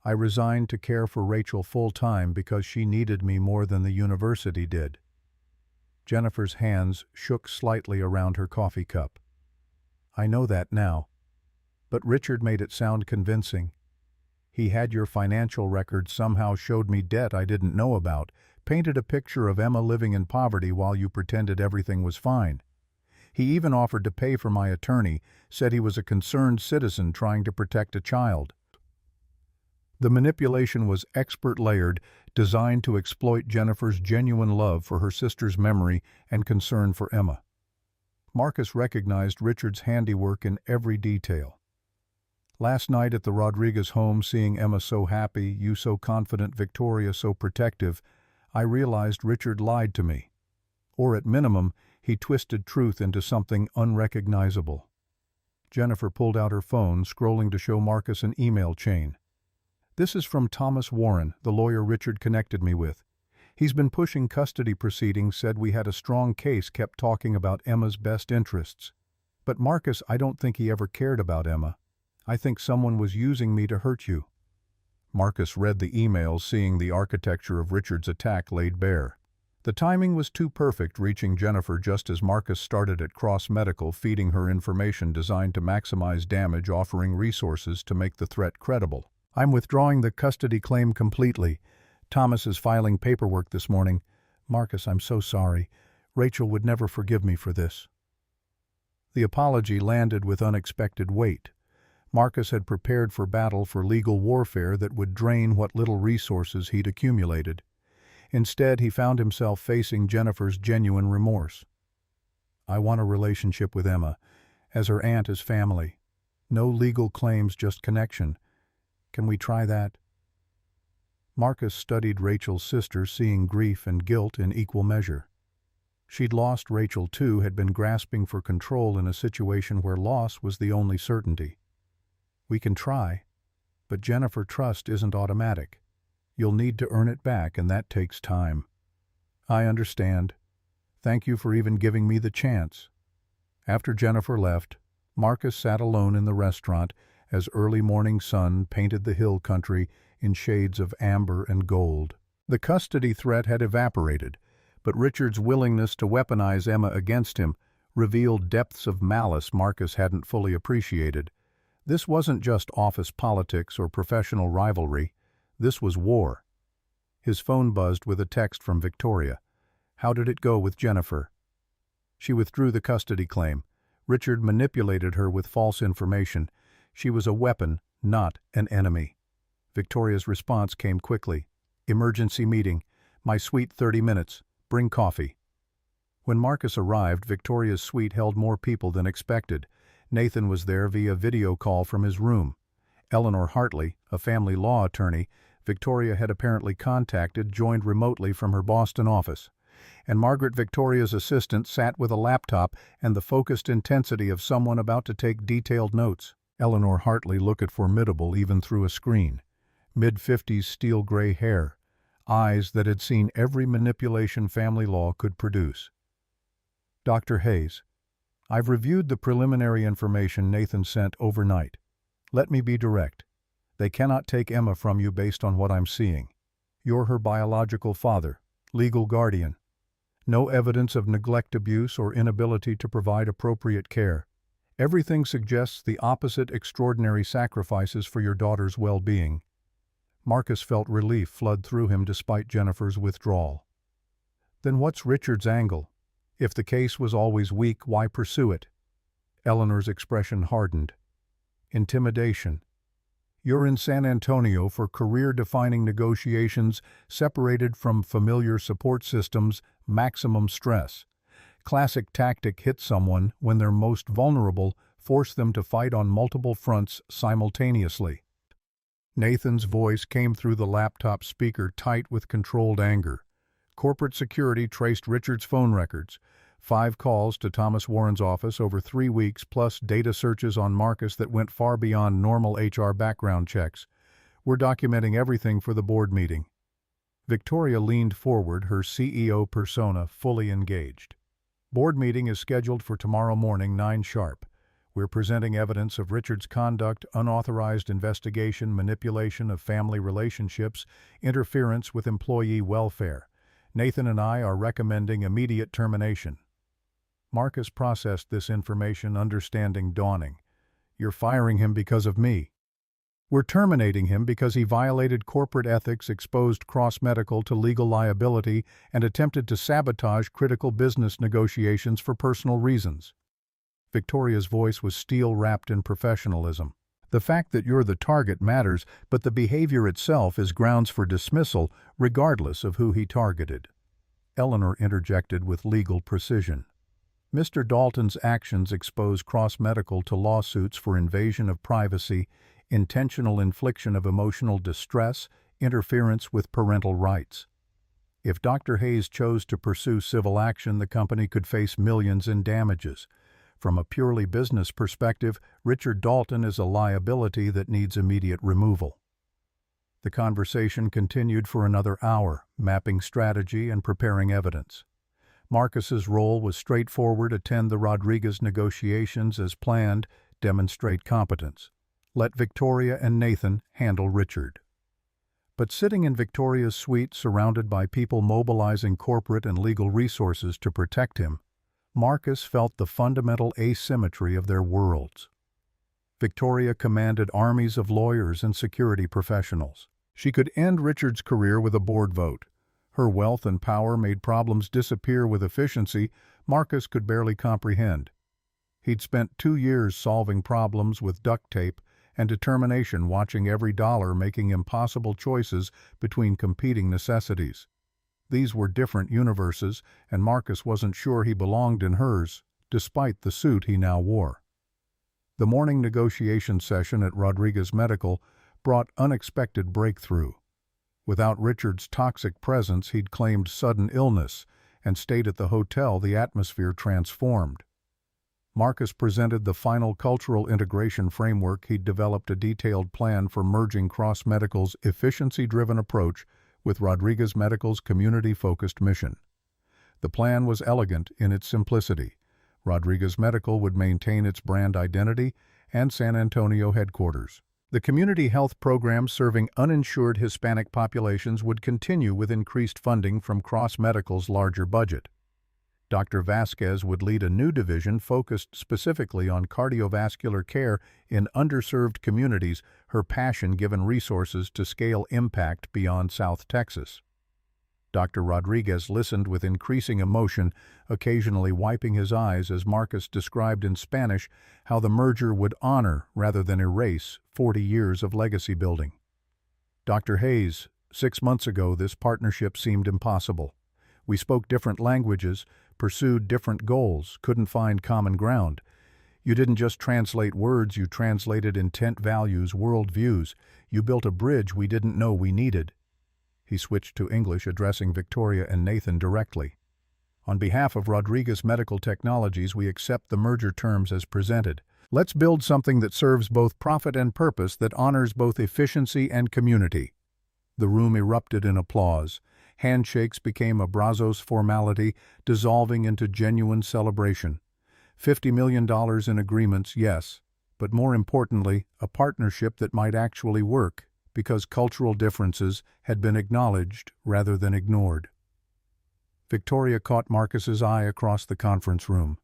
Speaker 1: I resigned to care for Rachel full-time because she needed me more than the university did." Jennifer's hands shook slightly around her coffee cup. "I know that now. But Richard made it sound convincing. He had your financial records, somehow showed me debt I didn't know about, painted a picture of Emma living in poverty while you pretended everything was fine. He even offered to pay for my attorney, said he was a concerned citizen trying to protect a child." The manipulation was expert layered, designed to exploit Jennifer's genuine love for her sister's memory and concern for Emma. Marcus recognized Richard's handiwork in every detail. "Last night at the Rodriguez home, seeing Emma so happy, you so confident, Victoria so protective, I realized Richard lied to me. Or at minimum, he twisted truth into something unrecognizable." Jennifer pulled out her phone, scrolling to show Marcus an email chain. "This is from Thomas Warren, the lawyer Richard connected me with. He's been pushing custody proceedings, said we had a strong case, kept talking about Emma's best interests. But Marcus, I don't think he ever cared about Emma. I think someone was using me to hurt you." Marcus read the emails, seeing the architecture of Richard's attack laid bare. The timing was too perfect, reaching Jennifer just as Marcus started at Cross Medical, feeding her information designed to maximize damage, offering resources to make the threat credible. "I'm withdrawing the custody claim completely. Thomas is filing paperwork this morning. Marcus, I'm so sorry. Rachel would never forgive me for this." The apology landed with unexpected weight. Marcus had prepared for battle, for legal warfare that would drain what little resources he'd accumulated. Instead, he found himself facing Jennifer's genuine remorse. "I want a relationship with Emma, as her aunt as family. No legal claims, just connection. Can we try that?" Marcus studied Rachel's sister, seeing grief and guilt in equal measure. She'd lost Rachel too, had been grasping for control in a situation where loss was the only certainty. "We can try, but Jennifer, trust isn't automatic. You'll need to earn it back, and that takes time." "I understand. Thank you for even giving me the chance." After Jennifer left, Marcus sat alone in the restaurant as early morning sun painted the hill country in shades of amber and gold. The custody threat had evaporated, but Richard's willingness to weaponize Emma against him revealed depths of malice Marcus hadn't fully appreciated. This wasn't just office politics or professional rivalry. This was war. His phone buzzed with a text from Victoria. How did it go with Jennifer? She withdrew the custody claim. Richard manipulated her with false information. She was a weapon, not an enemy. Victoria's response came quickly. Emergency meeting. My suite 30 minutes. Bring coffee. When Marcus arrived, Victoria's suite held more people than expected. Nathan was there via video call from his room. Eleanor Hartley, a family law attorney Victoria had apparently contacted, joined remotely from her Boston office. And Margaret, Victoria's assistant, sat with a laptop and the focused intensity of someone about to take detailed notes. Eleanor Hartley looked formidable even through a screen. Mid-50s steel-gray hair, eyes that had seen every manipulation family law could produce. Dr. Hayes, I've reviewed the preliminary information Nathan sent overnight. Let me be direct. They cannot take Emma from you based on what I'm seeing. You're her biological father, legal guardian. No evidence of neglect, abuse, or inability to provide appropriate care. Everything suggests the opposite: extraordinary sacrifices for your daughter's well-being. Marcus felt relief flood through him despite Jennifer's withdrawal. Then what's Richard's angle? If the case was always weak, why pursue it? Eleanor's expression hardened. Intimidation. You're in San Antonio for career-defining negotiations, separated from familiar support systems, maximum stress. Classic tactic: hit someone when they're most vulnerable, force them to fight on multiple fronts simultaneously. Nathan's voice came through the laptop speaker, tight with controlled anger. Corporate security traced Richard's phone records. 5 calls to Thomas Warren's office over 3 weeks, plus data searches on Marcus that went far beyond normal HR background checks. We're documenting everything for the board meeting. Victoria leaned forward, her CEO persona fully engaged. Board meeting is scheduled for tomorrow morning, 9 sharp. We're presenting evidence of Richard's conduct, unauthorized investigation, manipulation of family relationships, interference with employee welfare. Nathan and I are recommending immediate termination. Marcus processed this information, understanding dawning. You're firing him because of me. We're terminating him because he violated corporate ethics, exposed cross-medical to legal liability, and attempted to sabotage critical business negotiations for personal reasons. Victoria's voice was steel-wrapped in professionalism. The fact that you're the target matters, but the behavior itself is grounds for dismissal, regardless of who he targeted. Eleanor interjected with legal precision. Mr. Dalton's actions expose cross-medical to lawsuits for invasion of privacy, intentional infliction of emotional distress, interference with parental rights. If Dr. Hayes chose to pursue civil action, the company could face millions in damages. From a purely business perspective, Richard Dalton is a liability that needs immediate removal. The conversation continued for another hour, mapping strategy and preparing evidence. Marcus's role was straightforward: attend the Rodriguez negotiations as planned, demonstrate competence. Let Victoria and Nathan handle Richard. But sitting in Victoria's suite, surrounded by people mobilizing corporate and legal resources to protect him, Marcus felt the fundamental asymmetry of their worlds. Victoria commanded armies of lawyers and security professionals. She could end Richard's career with a board vote. Her wealth and power made problems disappear with efficiency Marcus could barely comprehend. He'd spent 2 years solving problems with duct tape and determination, watching every dollar, making impossible choices between competing necessities. These were different universes, and Marcus wasn't sure he belonged in hers, despite the suit he now wore. The morning negotiation session at Rodriguez Medical brought unexpected breakthrough. Without Richard's toxic presence, he'd claimed sudden illness and stayed at the hotel. The atmosphere transformed. Marcus presented the final cultural integration framework. He'd developed a detailed plan for merging Cross-Medical's efficiency-driven approach with Rodriguez Medical's community-focused mission. The plan was elegant in its simplicity. Rodriguez Medical would maintain its brand identity and San Antonio headquarters. The community health programs serving uninsured Hispanic populations would continue with increased funding from Cross Medical's larger budget. Dr. Vasquez would lead a new division focused specifically on cardiovascular care in underserved communities, her passion given resources to scale impact beyond South Texas. Dr. Rodriguez listened with increasing emotion, occasionally wiping his eyes as Marcus described in Spanish how the merger would honor rather than erase 40 years of legacy building. Dr. Hayes, 6 months ago this partnership seemed impossible. We spoke different languages, pursued different goals, couldn't find common ground. You didn't just translate words, you translated intent, values, worldviews. You built a bridge we didn't know we needed. He switched to English, addressing Victoria and Nathan directly. On behalf of Rodriguez Medical Technologies, we accept the merger terms as presented. Let's build something that serves both profit and purpose, that honors both efficiency and community. The room erupted in applause. Handshakes became a Brazos formality, dissolving into genuine celebration. $50 million in agreements, yes, but more importantly, a partnership that might actually work, because cultural differences had been acknowledged rather than ignored. Victoria caught Marcus's eye across the conference room,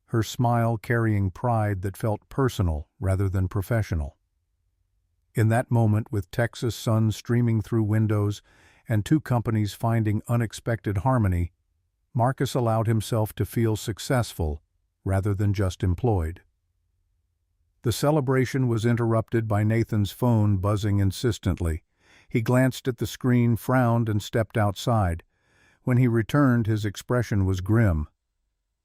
Speaker 1: her smile carrying pride that felt personal rather than professional. In that moment, with Texas sun streaming through windows and two companies finding unexpected harmony, Marcus allowed himself to feel successful rather than just employed. The celebration was interrupted by Nathan's phone buzzing insistently. He glanced at the screen, frowned, and stepped outside. When he returned, his expression was grim.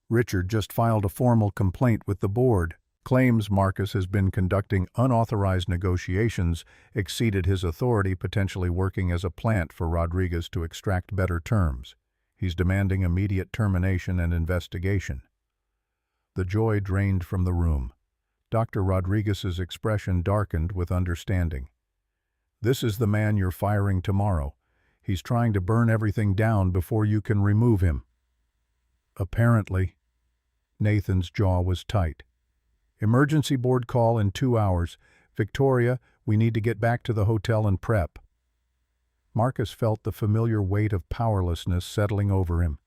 Speaker 1: Richard just filed a formal complaint with the board. Claims Marcus has been conducting unauthorized negotiations, exceeded his authority, potentially working as a plant for Rodriguez to extract better terms. He's demanding immediate termination and investigation. The joy drained from the room. Dr. Rodriguez's expression darkened with understanding. This is the man you're firing tomorrow. He's trying to burn everything down before you can remove him. Apparently. Nathan's jaw was tight. Emergency board call in 2 hours. Victoria, we need to get back to the hotel and prep. Marcus felt the familiar weight of powerlessness settling over him.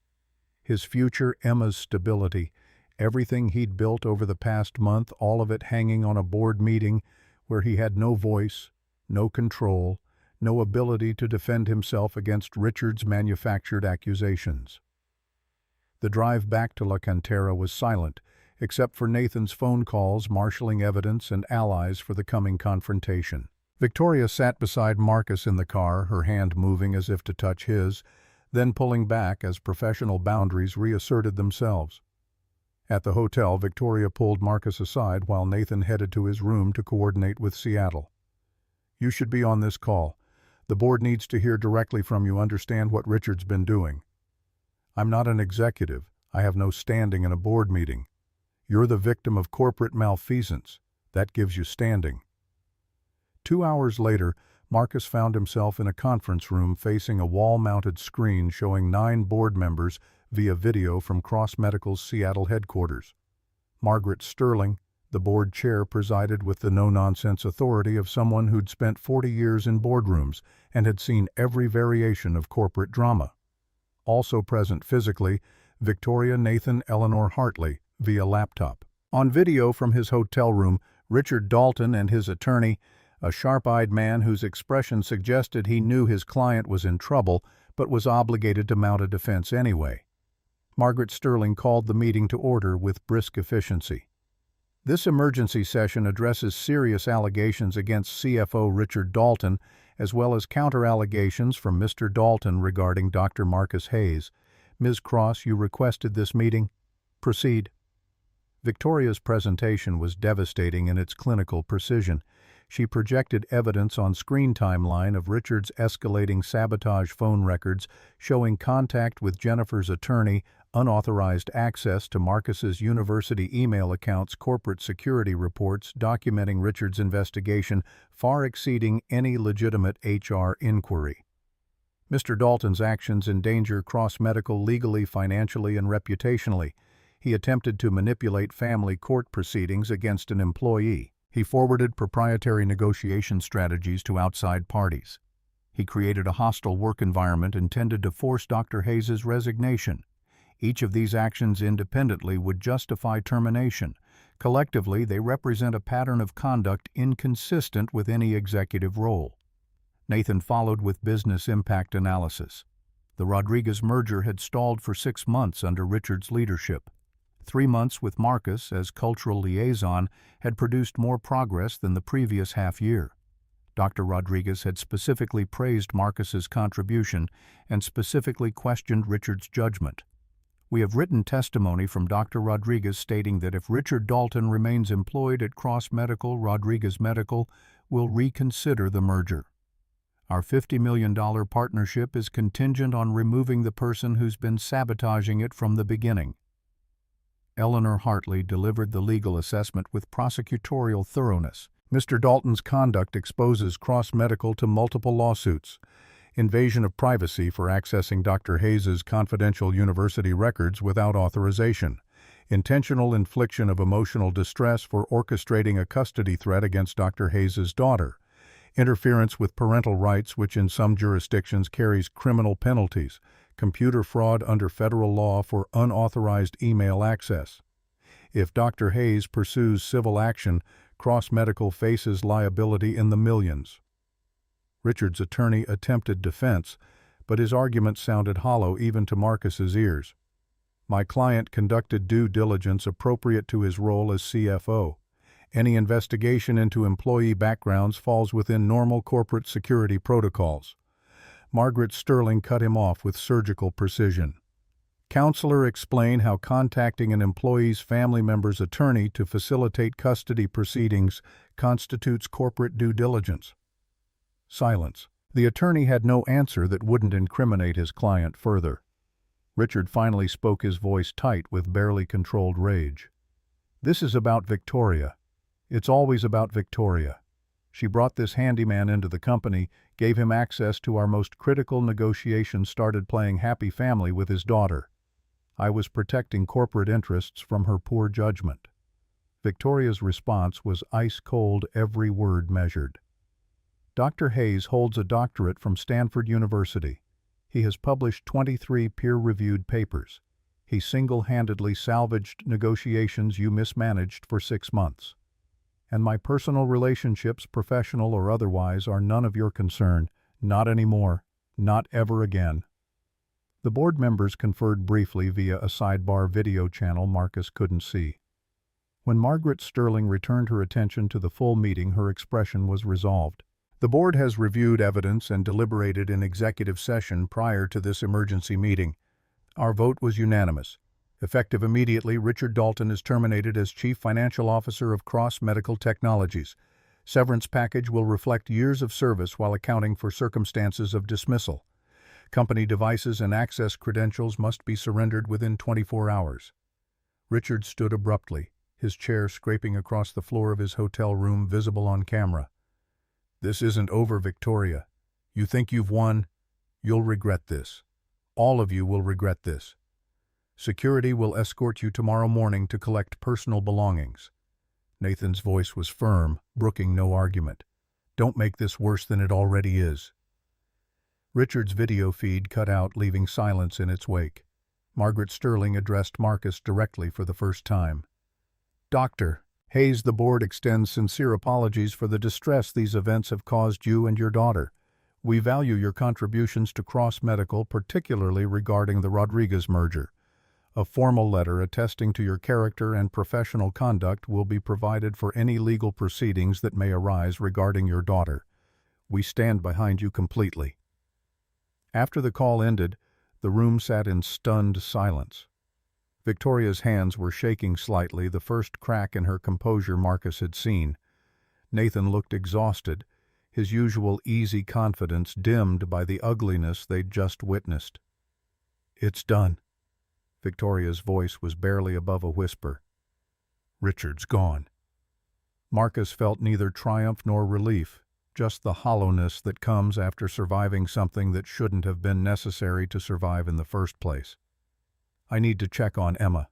Speaker 1: His future, Emma's stability, everything he'd built over the past month, all of it hanging on a board meeting where he had no voice, no control, no ability to defend himself against Richard's manufactured accusations. The drive back to La Cantera was silent, except for Nathan's phone calls marshaling evidence and allies for the coming confrontation. Victoria sat beside Marcus in the car, her hand moving as if to touch his, then pulling back as professional boundaries reasserted themselves. At the hotel, Victoria pulled Marcus aside while Nathan headed to his room to coordinate with Seattle. You should be on this call. The board needs to hear directly from you, understand what Richard's been doing. I'm not an executive. I have no standing in a board meeting. You're the victim of corporate malfeasance. That gives you standing. 2 hours later, Marcus found himself in a conference room facing a wall-mounted screen showing 9 board members via video from Cross Medical's Seattle headquarters. Margaret Sterling, the board chair, presided with the no-nonsense authority of someone who'd spent 40 years in boardrooms and had seen every variation of corporate drama. Also present physically, Victoria, Nathan, Eleanor Hartley, via laptop. On video from his hotel room, Richard Dalton and his attorney, a sharp-eyed man whose expression suggested he knew his client was in trouble but was obligated to mount a defense anyway. Margaret Sterling called the meeting to order with brisk efficiency. This emergency session addresses serious allegations against CFO Richard Dalton, as well as counter-allegations from Mr. Dalton regarding Dr. Marcus Hayes. Ms. Cross, you requested this meeting. Proceed. Victoria's presentation was devastating in its clinical precision. She projected evidence on screen timeline of Richard's escalating sabotage phone records showing contact with Jennifer's attorney, unauthorized access to Marcus's university email accounts, corporate security reports documenting Richard's investigation far exceeding any legitimate HR inquiry. Mr. Dalton's actions endanger Cross Medical legally, financially, and reputationally. He attempted to manipulate family court proceedings against an employee. He forwarded proprietary negotiation strategies to outside parties. He created a hostile work environment intended to force Dr. Hayes's resignation. Each of these actions independently would justify termination. Collectively, they represent a pattern of conduct inconsistent with any executive role. Nathan followed with business impact analysis. The Rodriguez merger had stalled for 6 months under Richard's leadership. 3 months with Marcus as cultural liaison had produced more progress than the previous half year. Dr. Rodriguez had specifically praised Marcus's contribution and specifically questioned Richard's judgment. We have written testimony from Dr. Rodriguez stating that if Richard Dalton remains employed at Cross Medical, Rodriguez Medical will reconsider the merger. Our $50 million partnership is contingent on removing the person who's been sabotaging it from the beginning. Eleanor Hartley delivered the legal assessment with prosecutorial thoroughness. Mr. Dalton's conduct exposes Cross Medical to multiple lawsuits: invasion of privacy for accessing Dr. Hayes's confidential university records without authorization, intentional infliction of emotional distress for orchestrating a custody threat against Dr. Hayes's daughter, interference with parental rights which in some jurisdictions carries criminal penalties, computer fraud under federal law for unauthorized email access. If Dr. Hayes pursues civil action, Cross Medical faces liability in the millions. Richard's attorney attempted defense, but his argument sounded hollow even to Marcus's ears. My client conducted due diligence appropriate to his role as CFO. Any investigation into employee backgrounds falls within normal corporate security protocols. Margaret Sterling cut him off with surgical precision. Counselor explained how contacting an employee's family member's attorney to facilitate custody proceedings constitutes corporate due diligence. Silence. The attorney had no answer that wouldn't incriminate his client further. Richard finally spoke, his voice tight with barely controlled rage. This is about Victoria. It's always about Victoria. She brought this handyman into the company, gave him access to our most critical negotiations, started playing happy family with his daughter. I was protecting corporate interests from her poor judgment. Victoria's response was ice-cold, every word measured. Dr. Hayes holds a doctorate from Stanford University. He has published 23 peer-reviewed papers. He single-handedly salvaged negotiations you mismanaged for 6 months. And my personal relationships, professional or otherwise, are none of your concern. Not anymore. Not ever again. The board members conferred briefly via a sidebar video channel Marcus couldn't see. When Margaret Sterling returned her attention to the full meeting, her expression was resolved. The board has reviewed evidence and deliberated in executive session prior to this emergency meeting. Our vote was unanimous. Effective immediately, Richard Dalton is terminated as Chief Financial Officer of Cross Medical Technologies. Severance package will reflect years of service while accounting for circumstances of dismissal. Company devices and access credentials must be surrendered within 24 hours. Richard stood abruptly, his chair scraping across the floor of his hotel room, visible on camera. This isn't over, Victoria. You think you've won? You'll regret this. All of you will regret this. Security will escort you tomorrow morning to collect personal belongings. Nathan's voice was firm, brooking no argument. Don't make this worse than it already is. Richard's video feed cut out, leaving silence in its wake. Margaret Sterling addressed Marcus directly for the first time. Dr. Hayes, the board extends sincere apologies for the distress these events have caused you and your daughter. We value your contributions to Cross Medical, particularly regarding the Rodriguez merger. A formal letter attesting to your character and professional conduct will be provided for any legal proceedings that may arise regarding your daughter. We stand behind you completely. After the call ended, the room sat in stunned silence. Victoria's hands were shaking slightly, the first crack in her composure Marcus had seen. Nathan looked exhausted, his usual easy confidence dimmed by the ugliness they'd just witnessed. It's done. Victoria's voice was barely above a whisper. Richard's gone. Marcus felt neither triumph nor relief, just the hollowness that comes after surviving something that shouldn't have been necessary to survive in the first place. I need to check on Emma.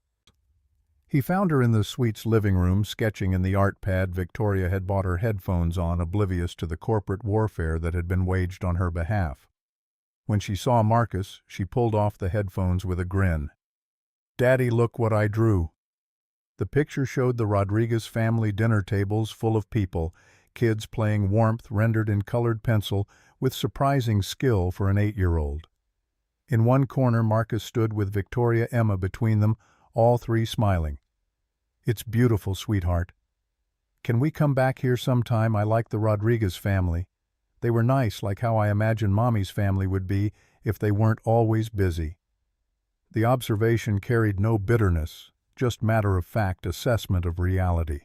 Speaker 1: He found her in the suite's living room, sketching in the art pad Victoria had bought her headphones on, oblivious to the corporate warfare that had been waged on her behalf. When she saw Marcus, she pulled off the headphones with a grin. "Daddy, look what I drew." The picture showed the Rodriguez family dinner tables full of people, kids playing warmth rendered in colored pencil with surprising skill for an 8-year-old. In one corner, Marcus stood with Victoria Emma between them, all three smiling. "It's beautiful, sweetheart. Can we come back here sometime? I like the Rodriguez family. They were nice, like how I imagine Mommy's family would be if they weren't always busy." The observation carried no bitterness, just matter-of-fact assessment of reality.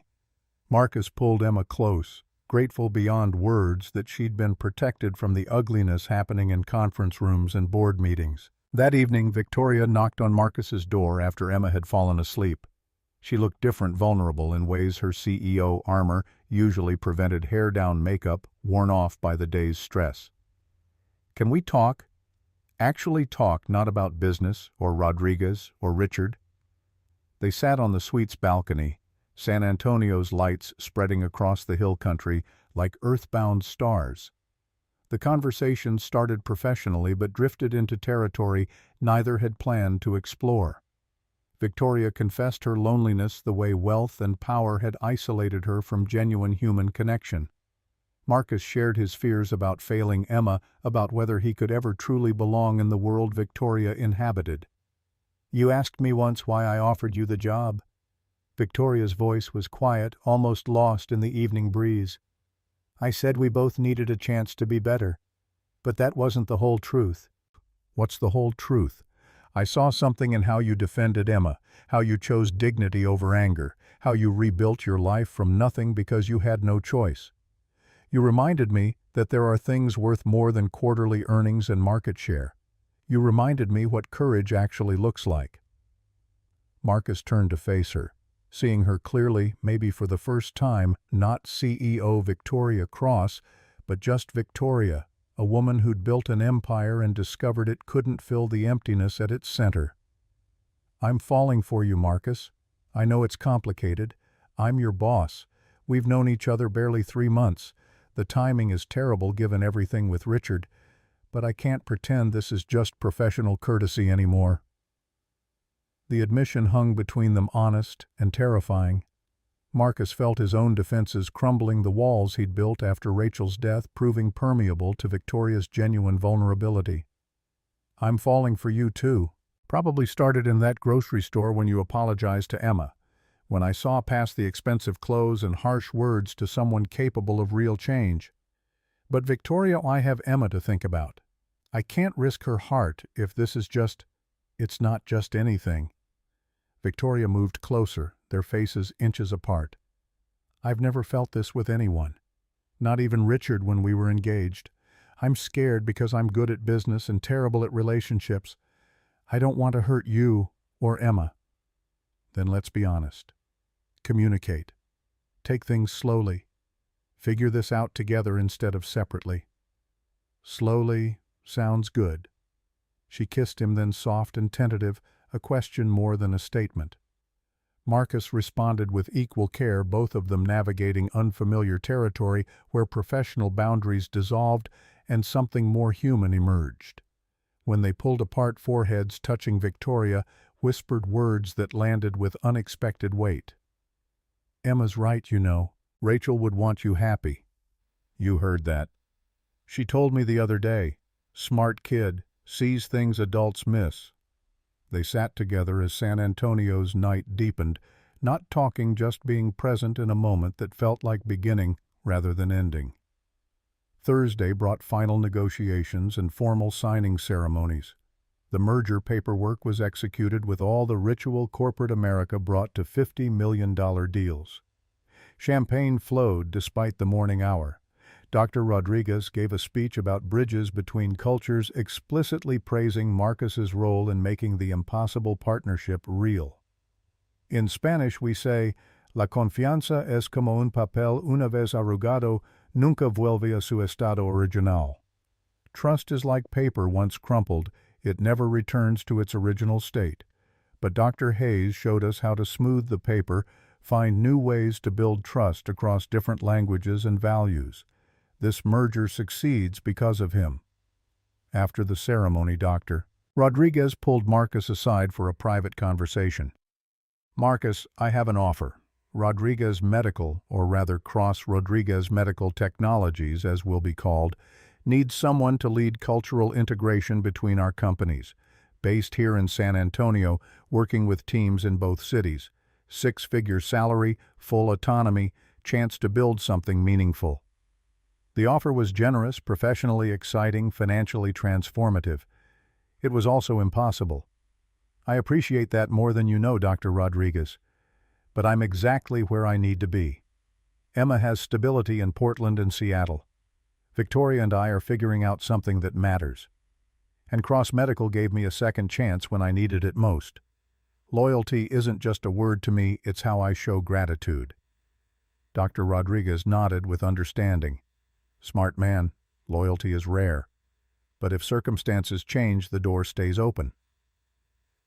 Speaker 1: Marcus pulled Emma close, grateful beyond words that she'd been protected from the ugliness happening in conference rooms and board meetings. That evening, Victoria knocked on Marcus's door after Emma had fallen asleep. She looked different, vulnerable in ways her CEO armor usually prevented hair-down makeup worn off by the day's stress. "Can we talk? Actually talk, not about business or Rodriguez or Richard." They sat on the suite's balcony, San Antonio's lights spreading across the hill country like earthbound stars. The conversation started professionally but drifted into territory neither had planned to explore. Victoria confessed her loneliness the way wealth and power had isolated her from genuine human connection. Marcus shared his fears about failing Emma, about whether he could ever truly belong in the world Victoria inhabited. "You asked me once why I offered you the job." Victoria's voice was quiet, almost lost in the evening breeze. "I said we both needed a chance to be better. But that wasn't the whole truth." "What's the whole truth?" "I saw something in how you defended Emma, how you chose dignity over anger, how you rebuilt your life from nothing because you had no choice. You reminded me that there are things worth more than quarterly earnings and market share. You reminded me what courage actually looks like." Marcus turned to face her, seeing her clearly, maybe for the first time, not CEO Victoria Cross, but just Victoria, a woman who'd built an empire and discovered it couldn't fill the emptiness at its center. "I'm falling for you, Marcus. I know it's complicated. I'm your boss. We've known each other barely 3 months. The timing is terrible given everything with Richard, but I can't pretend this is just professional courtesy anymore." The admission hung between them, honest and terrifying. Marcus felt his own defenses crumbling, the walls he'd built after Rachel's death proving permeable to Victoria's genuine vulnerability. "I'm falling for you too. Probably started in that grocery store when you apologized to Emma, when I saw past the expensive clothes and harsh words to someone capable of real change. But Victoria, I have Emma to think about. I can't risk her heart if this is just, it's not just anything." Victoria moved closer, their faces inches apart. "I've never felt this with anyone. Not even Richard when we were engaged. I'm scared because I'm good at business and terrible at relationships. I don't want to hurt you or Emma." "Then let's be honest. Communicate. Take things slowly. Figure this out together instead of separately." "Slowly sounds good." She kissed him, then soft and tentative, a question more than a statement. Marcus responded with equal care, both of them navigating unfamiliar territory where professional boundaries dissolved and something more human emerged. When they pulled apart, foreheads touching, Victoria whispered words that landed with unexpected weight. "Emma's right, you know. Rachel would want you happy." "You heard that." "She told me the other day. Smart kid, sees things adults miss." They sat together as San Antonio's night deepened, not talking, just being present in a moment that felt like beginning rather than ending. Thursday brought final negotiations and formal signing ceremonies. The merger paperwork was executed with all the ritual corporate America brought to $50 million deals. Champagne flowed despite the morning hour. Dr. Rodriguez gave a speech about bridges between cultures, explicitly praising Marcus's role in making the impossible partnership real. In Spanish we say, "La confianza es como un papel una vez arrugado, nunca vuelve a su estado original." Trust is like paper once crumpled, it never returns to its original state. But Dr. Hayes showed us how to smooth the paper, find new ways to build trust across different languages and values. This merger succeeds because of him. After the ceremony, Dr. Rodriguez pulled Marcus aside for a private conversation. "Marcus, I have an offer. Rodriguez Medical, or rather Cross Rodriguez Medical Technologies, as will be called, needs someone to lead cultural integration between our companies. Based here in San Antonio, working with teams in both cities. 6-figure salary, full autonomy, chance to build something meaningful." The offer was generous, professionally exciting, financially transformative. It was also impossible. "I appreciate that more than you know, Dr. Rodriguez. But I'm exactly where I need to be. Emma has stability in Portland and Seattle. Victoria and I are figuring out something that matters. And Cross Medical gave me a second chance when I needed it most. Loyalty isn't just a word to me, it's how I show gratitude." Dr. Rodriguez nodded with understanding. "Smart man, loyalty is rare. But if circumstances change, the door stays open."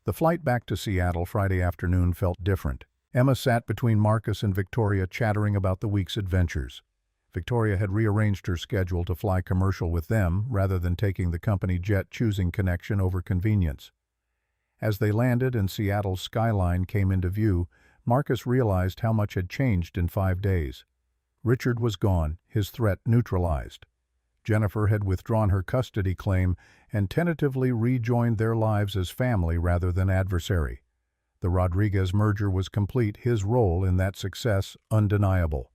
Speaker 1: The flight back to Seattle Friday afternoon felt different. Emma sat between Marcus and Victoria, chattering about the week's adventures. Victoria had rearranged her schedule to fly commercial with them rather than taking the company jet, choosing connection over convenience. As they landed and Seattle's skyline came into view, Marcus realized how much had changed in 5 days. Richard was gone, his threat neutralized. Jennifer had withdrawn her custody claim and tentatively rejoined their lives as family rather than adversary. The Rodriguez merger was complete, his role in that success undeniable.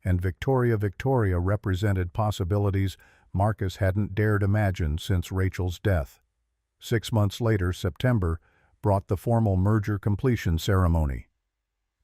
Speaker 1: And Victoria represented possibilities Marcus hadn't dared imagine since Rachel's death. 6 months later, September, brought the formal merger completion ceremony.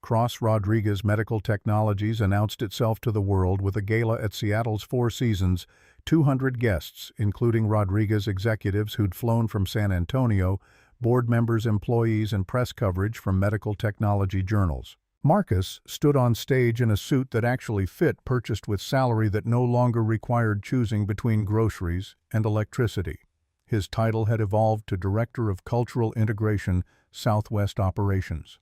Speaker 1: Cross Rodriguez Medical Technologies announced itself to the world with a gala at Seattle's Four Seasons, 200 guests, including Rodriguez executives who'd flown from San Antonio, board members, employees, and press coverage from medical technology journals. Marcus stood on stage in a suit that actually fit, purchased with salary that no longer required choosing between groceries and electricity. His title had evolved to Director of Cultural Integration, Southwest Operations.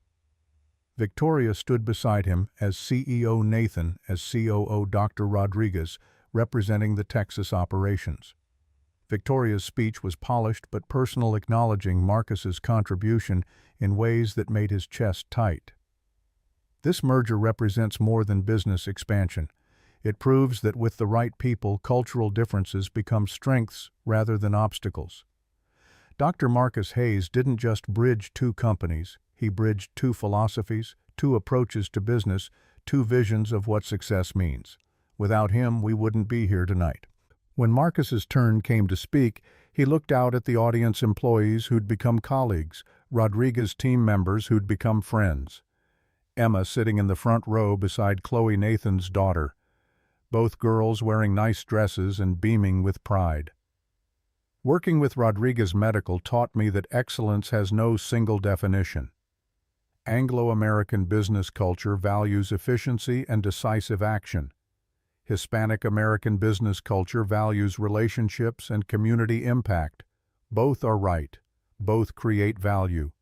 Speaker 1: Victoria stood beside him as CEO Nathan, as COO Dr. Rodriguez, representing the Texas operations. Victoria's speech was polished but personal, acknowledging Marcus's contribution in ways that made his chest tight. This merger represents more than business expansion. It proves that with the right people, cultural differences become strengths rather than obstacles. Dr. Marcus Hayes didn't just bridge two companies, he bridged two philosophies, two approaches to business, two visions of what success means. Without him, we wouldn't be here tonight. When Marcus's turn came to speak, he looked out at the audience, employees who'd become colleagues, Rodriguez team members who'd become friends. Emma sitting in the front row beside Chloe, Nathan's daughter, both girls wearing nice dresses and beaming with pride. Working with Rodriguez Medical taught me that excellence has no single definition. Anglo-American business culture values efficiency and decisive action. Hispanic-American business culture values relationships and community impact. Both are right. Both create value.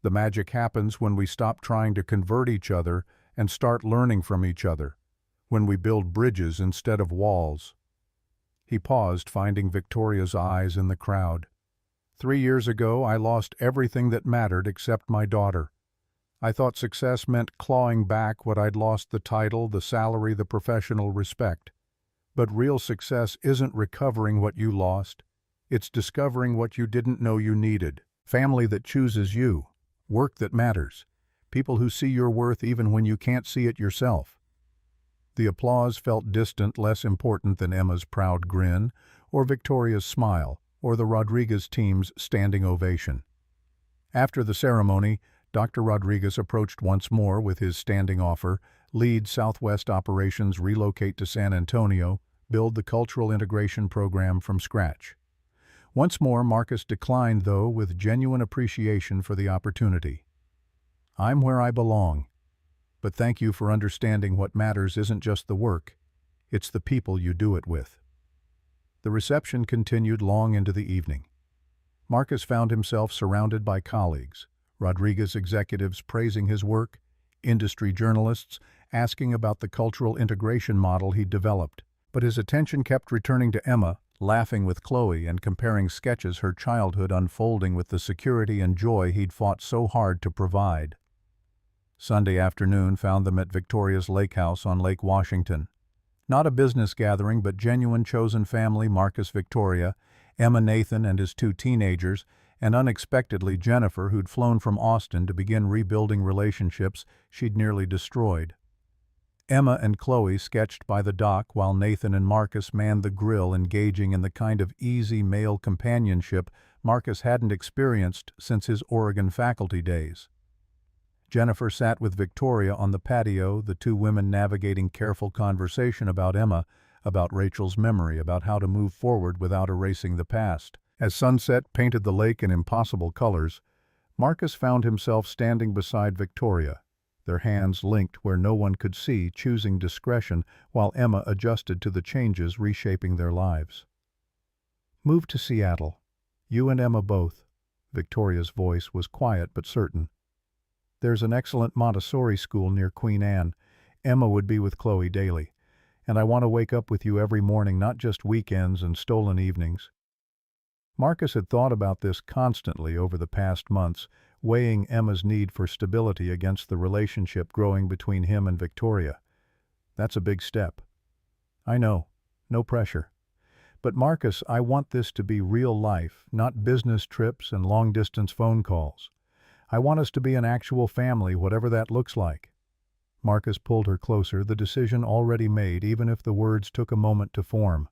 Speaker 1: The magic happens when we stop trying to convert each other and start learning from each other, when we build bridges instead of walls. He paused, finding Victoria's eyes in the crowd. 3 years ago, I lost everything that mattered except my daughter. I thought success meant clawing back what I'd lost: the title, the salary, the professional respect. But real success isn't recovering what you lost. It's discovering what you didn't know you needed. Family that chooses you. Work that matters. People who see your worth even when you can't see it yourself. The applause felt distant, less important than Emma's proud grin, or Victoria's smile, or the Rodriguez team's standing ovation. After the ceremony, Dr. Rodriguez approached once more with his standing offer: lead Southwest operations, relocate to San Antonio, build the cultural integration program from scratch. Once more, Marcus declined, though with genuine appreciation for the opportunity. "I'm where I belong. But thank you for understanding what matters isn't just the work, it's the people you do it with." The reception continued long into the evening. Marcus found himself surrounded by colleagues. Rodriguez executives praising his work, industry journalists asking about the cultural integration model he'd developed. But his attention kept returning to Emma, laughing with Chloe and comparing sketches her childhood unfolding with the security and joy he'd fought so hard to provide. Sunday afternoon found them at Victoria's lake house on Lake Washington. Not a business gathering, but genuine chosen family: Marcus, Victoria, Emma, Nathan and his two teenagers, and unexpectedly Jennifer, who'd flown from Austin to begin rebuilding relationships she'd nearly destroyed. Emma and Chloe sketched by the dock while Nathan and Marcus manned the grill, engaging in the kind of easy male companionship Marcus hadn't experienced since his Oregon faculty days. Jennifer sat with Victoria on the patio, the two women navigating careful conversation about Emma, about Rachel's memory, about how to move forward without erasing the past. As sunset painted the lake in impossible colors, Marcus found himself standing beside Victoria, their hands linked where no one could see, choosing discretion while Emma adjusted to the changes reshaping their lives. "Move to Seattle. You and Emma both." Victoria's voice was quiet but certain. "There's an excellent Montessori school near Queen Anne. Emma would be with Chloe daily. And I want to wake up with you every morning, not just weekends and stolen evenings." Marcus had thought about this constantly over the past months, weighing Emma's need for stability against the relationship growing between him and Victoria. That's a big step. "I know. No pressure. But Marcus, I want this to be real life, not business trips and long-distance phone calls. I want us to be an actual family, whatever that looks like." Marcus pulled her closer, the decision already made, even if the words took a moment to form.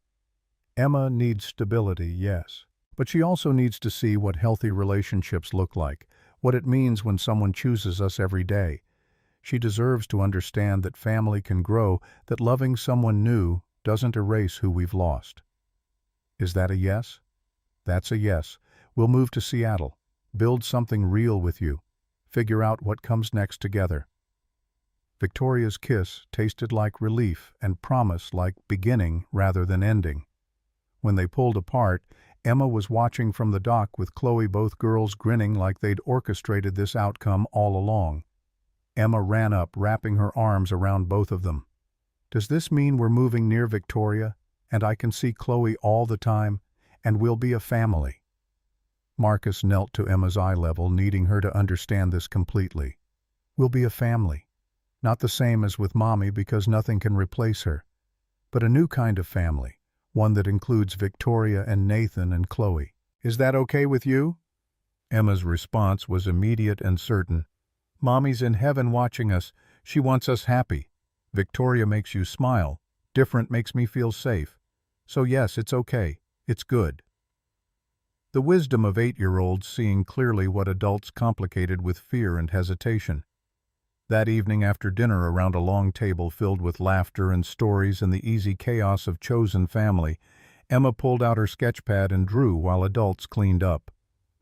Speaker 1: Emma needs stability, yes. But she also needs to see what healthy relationships look like, what it means when someone chooses us every day. She deserves to understand that family can grow, that loving someone new doesn't erase who we've lost. Is that a yes? That's a yes. We'll move to Seattle, build something real with you, figure out what comes next together. Victoria's kiss tasted like relief and promise, like beginning rather than ending. When they pulled apart, Emma was watching from the dock with Chloe, both girls grinning like they'd orchestrated this outcome all along. Emma ran up, wrapping her arms around both of them. "Does this mean we're moving near Victoria, and I can see Chloe all the time, and we'll be a family?" Marcus knelt to Emma's eye level, needing her to understand this completely. "We'll be a family. Not the same as with Mommy, because nothing can replace her, but a new kind of family. One that includes Victoria and Nathan and Chloe. Is that okay with you?" Emma's response was immediate and certain. "Mommy's in heaven watching us. She wants us happy. Victoria makes you smile. Different makes me feel safe. So yes, it's okay. It's good." The wisdom of 8-year-olds seeing clearly what adults complicated with fear and hesitation. That evening after dinner, around a long table filled with laughter and stories and the easy chaos of chosen family, Emma pulled out her sketchpad and drew while adults cleaned up.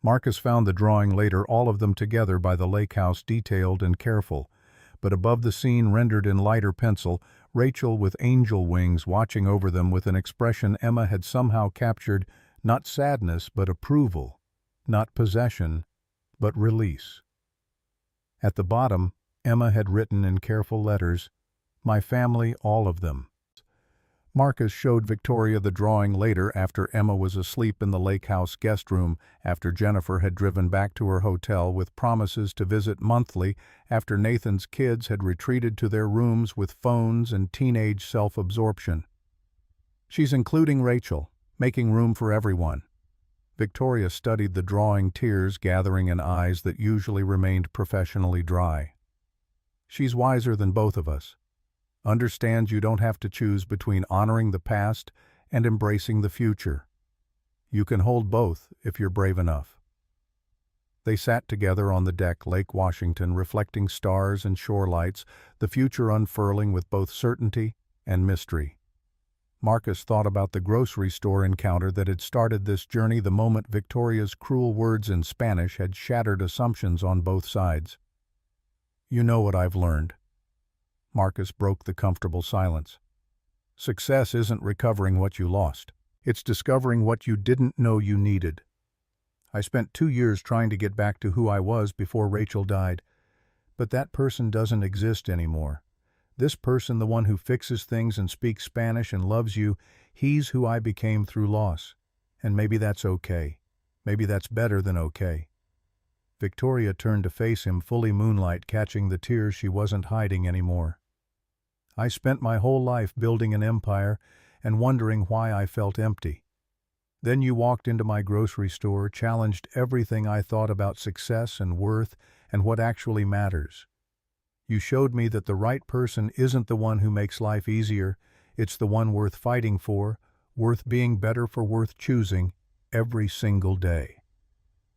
Speaker 1: Marcus found the drawing later, all of them together by the lake house, detailed and careful. But above the scene, rendered in lighter pencil, Rachel with angel wings watching over them with an expression Emma had somehow captured, not sadness but approval, not possession but release. At the bottom, Emma had written in careful letters, "My family, all of them." Marcus showed Victoria the drawing later, after Emma was asleep in the lake house guest room, after Jennifer had driven back to her hotel with promises to visit monthly, after Nathan's kids had retreated to their rooms with phones and teenage self-absorption. "She's including Rachel, making room for everyone." Victoria studied the drawing, tears gathering in eyes that usually remained professionally dry. "She's wiser than both of us. Understands you don't have to choose between honoring the past and embracing the future. You can hold both if you're brave enough." They sat together on the deck, Lake Washington, reflecting stars and shore lights, the future unfurling with both certainty and mystery. Marcus thought about the grocery store encounter that had started this journey the moment Victoria's cruel words in Spanish had shattered assumptions on both sides. "You know what I've learned." Marcus broke the comfortable silence. "Success isn't recovering what you lost. It's discovering what you didn't know you needed." I spent 2 years trying to get back to who I was before Rachel died. But that person doesn't exist anymore. This person, the one who fixes things and speaks Spanish and loves you, he's who I became through loss. And maybe that's okay. Maybe that's better than okay." Victoria turned to face him, fully moonlight catching the tears she wasn't hiding anymore. "I spent my whole life building an empire and wondering why I felt empty. Then you walked into my grocery store, challenged everything I thought about success and worth and what actually matters. You showed me that the right person isn't the one who makes life easier, it's the one worth fighting for, worth being better for, worth choosing every single day."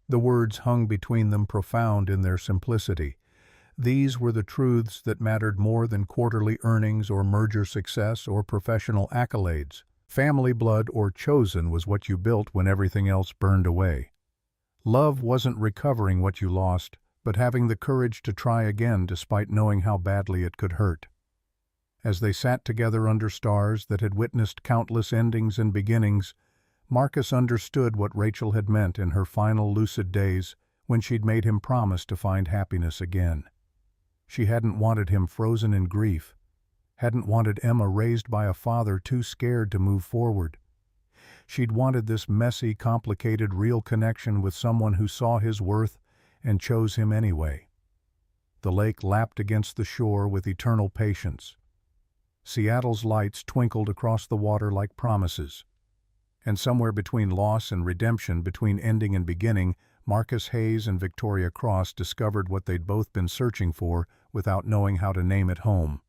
Speaker 1: The words hung between them, profound in their simplicity. These were the truths that mattered more than quarterly earnings or merger success or professional accolades. Family blood or chosen was what you built when everything else burned away. Love wasn't recovering what you lost, but having the courage to try again despite knowing how badly it could hurt. As they sat together under stars that had witnessed countless endings and beginnings, Marcus understood what Rachel had meant in her final lucid days when she'd made him promise to find happiness again. She hadn't wanted him frozen in grief, hadn't wanted Emma raised by a father too scared to move forward. She'd wanted this messy, complicated, real connection with someone who saw his worth and chose him anyway. The lake lapped against the shore with eternal patience. Seattle's lights twinkled across the water like promises. And somewhere between loss and redemption, between ending and beginning, Marcus Hayes and Victoria Cross discovered what they'd both been searching for without knowing how to name it: home.